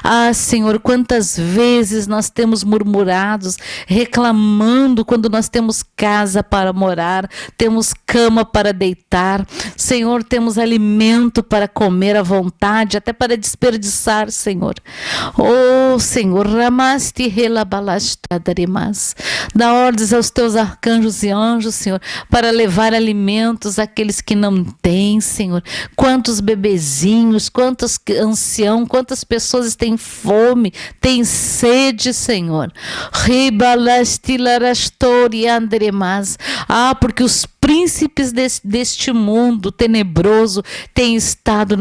Ah, Senhor, quantas vezes nós temos murmurado, reclamando quando nós temos casa para morar, temos cama para deitar, Senhor, temos alimento para comer à vontade, até para desperdiçar, Senhor. Oh, Senhor, dá ordens aos teus arcanjos e anjos, Senhor, para levar alimentos àqueles que não têm, Senhor. Quantos bebezinhos, quantos anciãos, quantas pessoas têm fome, têm sede, Senhor. Ah, porque os príncipes deste mundo tenebroso têm estado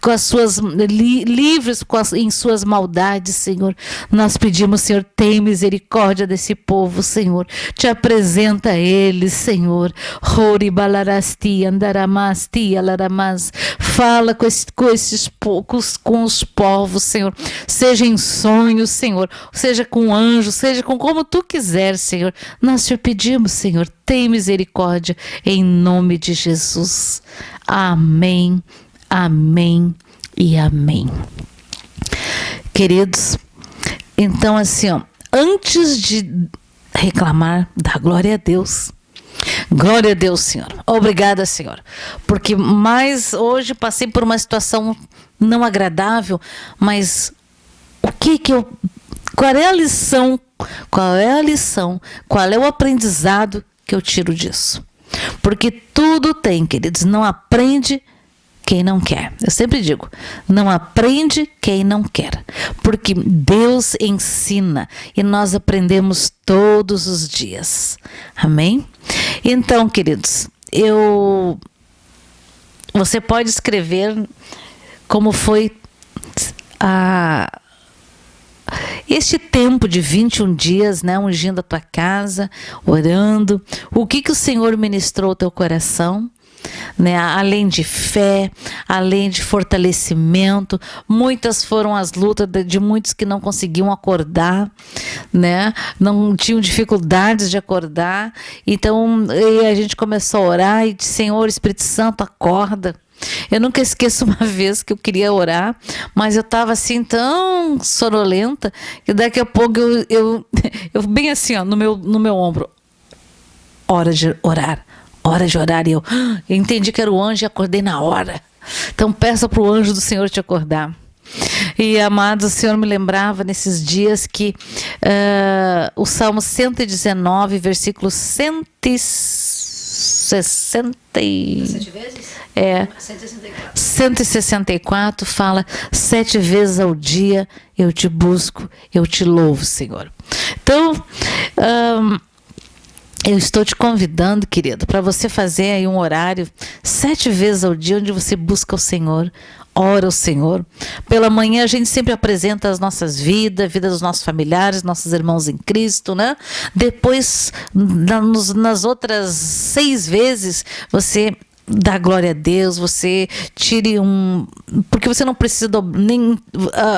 com as suas livres em suas maldades, Senhor. Nós pedimos, Senhor, tem misericórdia desse povo, Senhor. Te apresenta a eles, Senhor. Fala com os povos, Senhor. Seja em sonhos, Senhor. Seja com anjos, seja com como tu quiser, Senhor. Nós te pedimos, Senhor, tem misericórdia em nome de Jesus. Amém, amém e amém. Queridos, então assim, ó, antes de reclamar, dá glória a Deus. Glória a Deus, Senhor. Obrigada, Senhor. Porque hoje passei por uma situação não agradável, mas qual é a lição? Qual é a lição? Qual é o aprendizado que eu tiro disso? Porque tudo tem, queridos, não aprende quem não quer. Eu sempre digo, não aprende quem não quer. Porque Deus ensina e nós aprendemos todos os dias. Amém? Então, queridos, você pode escrever como foi este tempo de 21 dias, né, ungindo a tua casa, orando, o que o Senhor ministrou ao teu coração, né, além de fé, além de fortalecimento. Muitas foram as lutas de muitos que não conseguiam acordar, né, não tinham dificuldades de acordar, então a gente começou a orar e disse: Senhor, Espírito Santo, acorda. Eu nunca esqueço uma vez que eu queria orar, mas eu estava assim tão sonolenta que daqui a pouco eu bem assim, ó, no meu ombro, hora de orar, e eu entendi que era o anjo e acordei na hora. Então peça para o anjo do Senhor te acordar. E, amados, o Senhor me lembrava nesses dias que o Salmo 119, versículo 106, 7 vezes? É. 164. 164 fala: 7 vezes ao dia eu te busco, eu te louvo, Senhor. Então, eu estou te convidando, querido, para você fazer aí um horário 7 vezes ao dia onde você busca o Senhor, ora ao Senhor. Pela manhã a gente sempre apresenta as nossas vidas, a vida dos nossos familiares, nossos irmãos em Cristo, né? Depois, nas outras 6 vezes, você dá glória a Deus, você tire porque você não precisa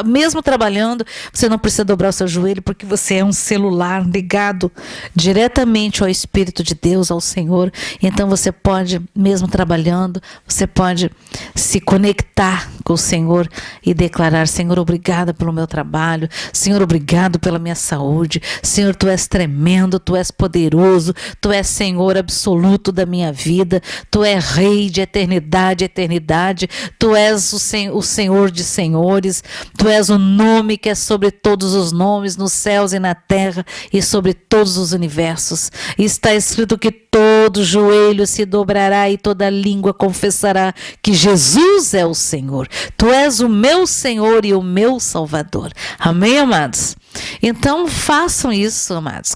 mesmo trabalhando, você não precisa dobrar o seu joelho, porque você é um celular ligado diretamente ao Espírito de Deus, ao Senhor. Então você pode, mesmo trabalhando, você pode se conectar com o Senhor e declarar: Senhor, obrigada pelo meu trabalho, Senhor, obrigado pela minha saúde, Senhor, Tu és tremendo, Tu és poderoso, Tu és Senhor absoluto da minha vida, Tu és Rei de eternidade, eternidade. Tu és o Senhor de senhores. Tu és o nome que é sobre todos os nomes, nos céus e na terra e sobre todos os universos. E está escrito que todo joelho se dobrará e toda língua confessará que Jesus é o Senhor. Tu és o meu Senhor e o meu Salvador. Amém, amados? Então façam isso, amados.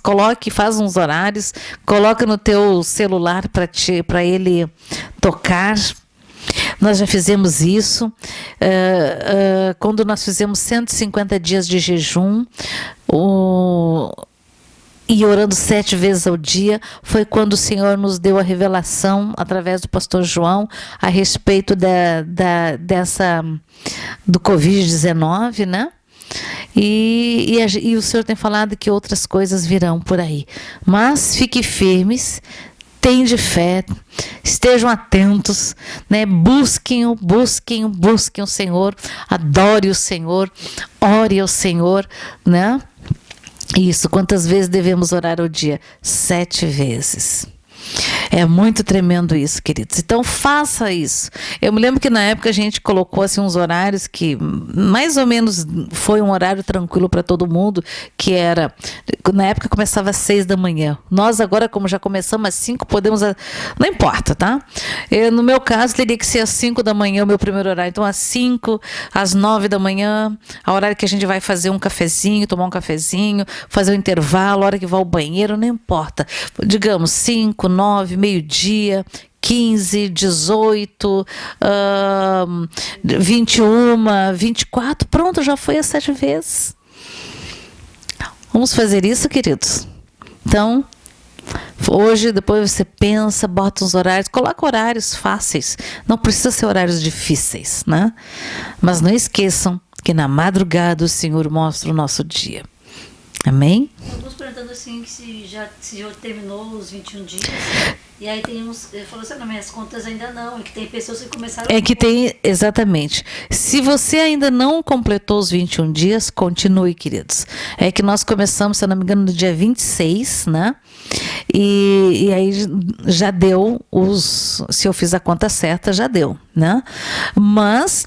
Faz uns horários, coloca no teu celular para ele tocar. Nós já fizemos isso quando nós fizemos 150 dias de jejum e orando 7 vezes ao dia. Foi quando o Senhor nos deu a revelação através do pastor João a respeito do Covid-19, né? E o Senhor tem falado que outras coisas virão por aí. Mas fiquem firmes, tenham de fé, estejam atentos, né? Busquem o Senhor, adore o Senhor, ore ao Senhor, né? Isso, quantas vezes devemos orar ao dia? 7 vezes. É muito tremendo isso, queridos. Então faça isso. Eu me lembro que na época a gente colocou assim uns horários que mais ou menos foi um horário tranquilo para todo mundo, que era, na época começava às 6 da manhã. Nós agora, como já começamos às 5, podemos, não importa, tá? No meu caso teria que ser às 5 da manhã o meu primeiro horário. Então às 5, às 9 da manhã, a hora que a gente vai fazer um cafezinho, tomar um cafezinho, fazer um intervalo, a hora que vai ao banheiro, não importa. Digamos 5, 9, meio-dia, 15, 18, 21, 24, pronto, já foi às 7 vezes. Vamos fazer isso, queridos? Então, hoje, depois você pensa, bota uns horários, coloca horários fáceis, não precisa ser horários difíceis, né? Mas não esqueçam que na madrugada o Senhor mostra o nosso dia. Amém? Alguns perguntando assim, que se já terminou os 21 dias, e aí tem uns, ele falou assim, não, minhas contas ainda não, é que tem pessoas que começaram... É que tem, exatamente. Se você ainda não completou os 21 dias, continue, queridos. É que nós começamos, se eu não me engano, no dia 26, né? E aí já deu se eu fiz a conta certa, já deu, né? Mas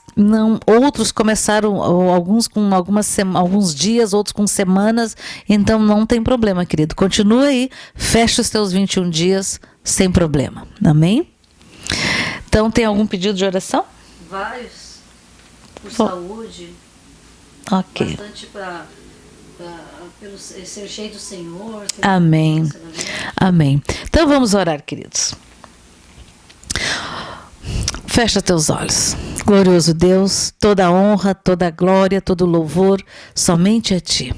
outros começaram, alguns com alguns dias, outros com semanas, então não tem problema, querido. Continua aí, fecha os teus 21 dias sem problema. Amém? Então, tem algum pedido de oração? Vários. Por saúde. Ok. Bastante pelo ser cheio do Senhor. Amém. Amém. Então vamos orar, queridos. Fecha teus olhos. Glorioso Deus, toda honra, toda glória, todo louvor, somente a Ti.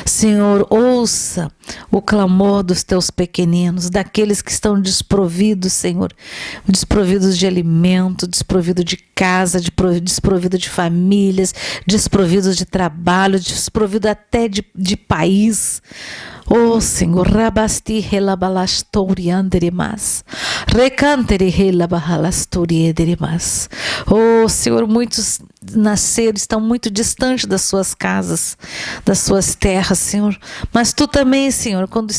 Senhor, ouça o clamor dos teus pequeninos, daqueles que estão desprovidos, Senhor, desprovidos de alimento, desprovidos de casa, desprovidos de famílias, desprovidos de trabalho, desprovidos até de país. Oh, Senhor, rabasti relabalastori anderimas, recantere relabalastori ederimas. Oh, Senhor, muitos nasceram, estão muito distantes das suas casas, das suas terras, Senhor. Mas Tu também, Senhor, quando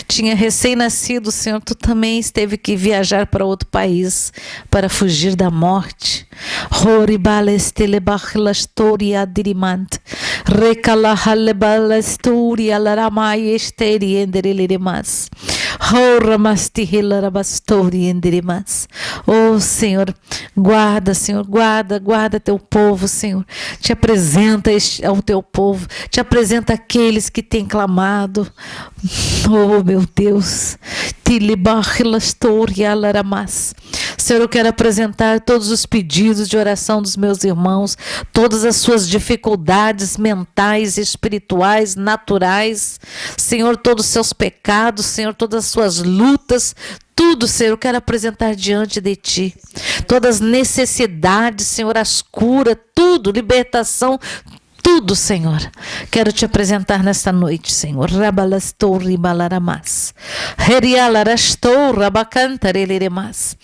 tinha recém-nascido, Senhor, Tu também esteve que viajar para outro país para fugir da morte. Roribalestelebalastori adirimant, recalahalebalastoria laramai esteri enderelirimas. Oh, Senhor, guarda, Senhor, guarda teu povo, Senhor. Te apresenta ao teu povo, te apresenta aqueles que têm clamado. Oh, meu Deus. Senhor, eu quero apresentar todos os pedidos de oração dos meus irmãos, todas as suas dificuldades mentais, espirituais, naturais, Senhor, todos os seus pecados, Senhor, todas as suas lutas, tudo, Senhor, eu quero apresentar diante de Ti. Todas as necessidades, Senhor, as curas, tudo, libertação, tudo, Senhor. Quero te apresentar nesta noite, Senhor. Rabalastou ribalaramas. Herialarastou rabacantareleremas.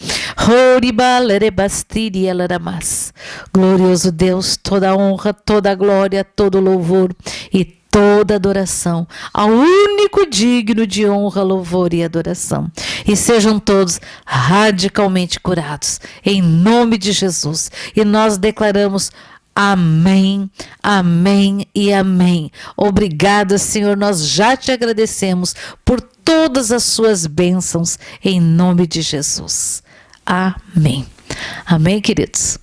Horibalerebastirialaramas. Glorioso Deus, toda honra, toda glória, todo louvor e toda adoração ao único digno de honra, louvor e adoração. E sejam todos radicalmente curados, em nome de Jesus. E nós declaramos amém, amém e amém. Obrigada, Senhor, nós já te agradecemos por todas as suas bênçãos, em nome de Jesus. Amém. Amém, queridos?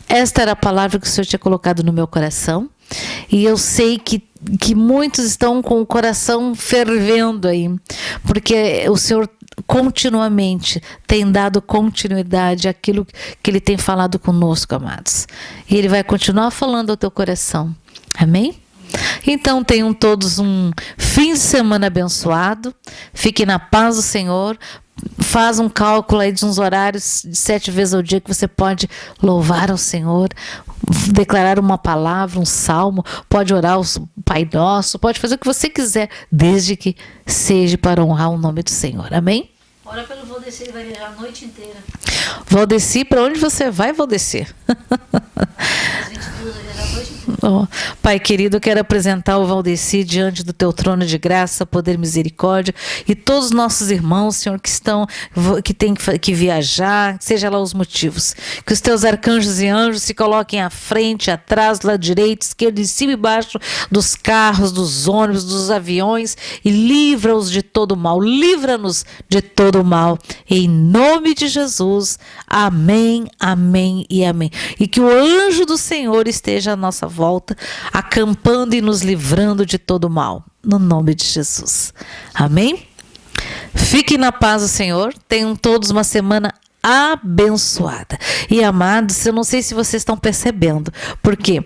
Esta era a palavra que o Senhor tinha colocado no meu coração. E eu sei que muitos estão com o coração fervendo aí, porque o Senhor continuamente tem dado continuidade àquilo que Ele tem falado conosco, amados. E Ele vai continuar falando ao teu coração. Amém? Então tenham todos um fim de semana abençoado. Fiquem na paz do Senhor. Faz um cálculo aí de uns horários de 7 vezes ao dia que você pode louvar ao Senhor, declarar uma palavra, um salmo, pode orar o Pai Nosso, pode fazer o que você quiser, desde que seja para honrar o nome do Senhor. Amém? Ora pelo Valdeci, ele vai viajar a noite inteira. Valdeci, para onde você vai, Valdeci? Às 22 vai viajar a noite inteira. Oh, Pai querido, eu quero apresentar o Valdeci diante do teu trono de graça, poder e misericórdia, e todos os nossos irmãos, Senhor, que têm que viajar, seja lá os motivos, que os teus arcanjos e anjos se coloquem à frente, atrás, lado direito, esquerdo, em cima e baixo dos carros, dos ônibus, dos aviões, e livra-os de todo mal, livra-nos de todo mal, em nome de Jesus. Amém, amém e amém. E que o anjo do Senhor esteja à nossa volta, acampando e nos livrando de todo mal, no nome de Jesus. Amém? Fiquem na paz do Senhor, tenham todos uma semana abençoada. E amados, eu não sei se vocês estão percebendo, porque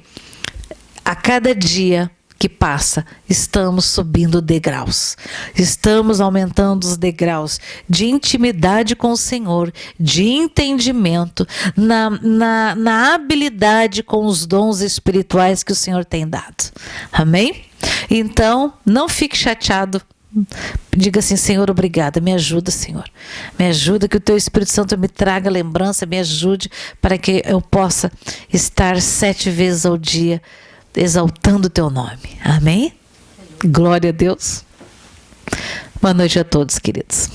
a cada dia que passa, estamos subindo degraus, estamos aumentando os degraus de intimidade com o Senhor, de entendimento, na habilidade com os dons espirituais que o Senhor tem dado. Amém? Então, não fique chateado. Diga assim: Senhor, obrigada, me ajuda, Senhor, me ajuda, que o teu Espírito Santo me traga lembrança, me ajude para que eu possa estar 7 vezes ao dia exaltando o teu nome. Amém? Glória a Deus. Boa noite a todos, queridos.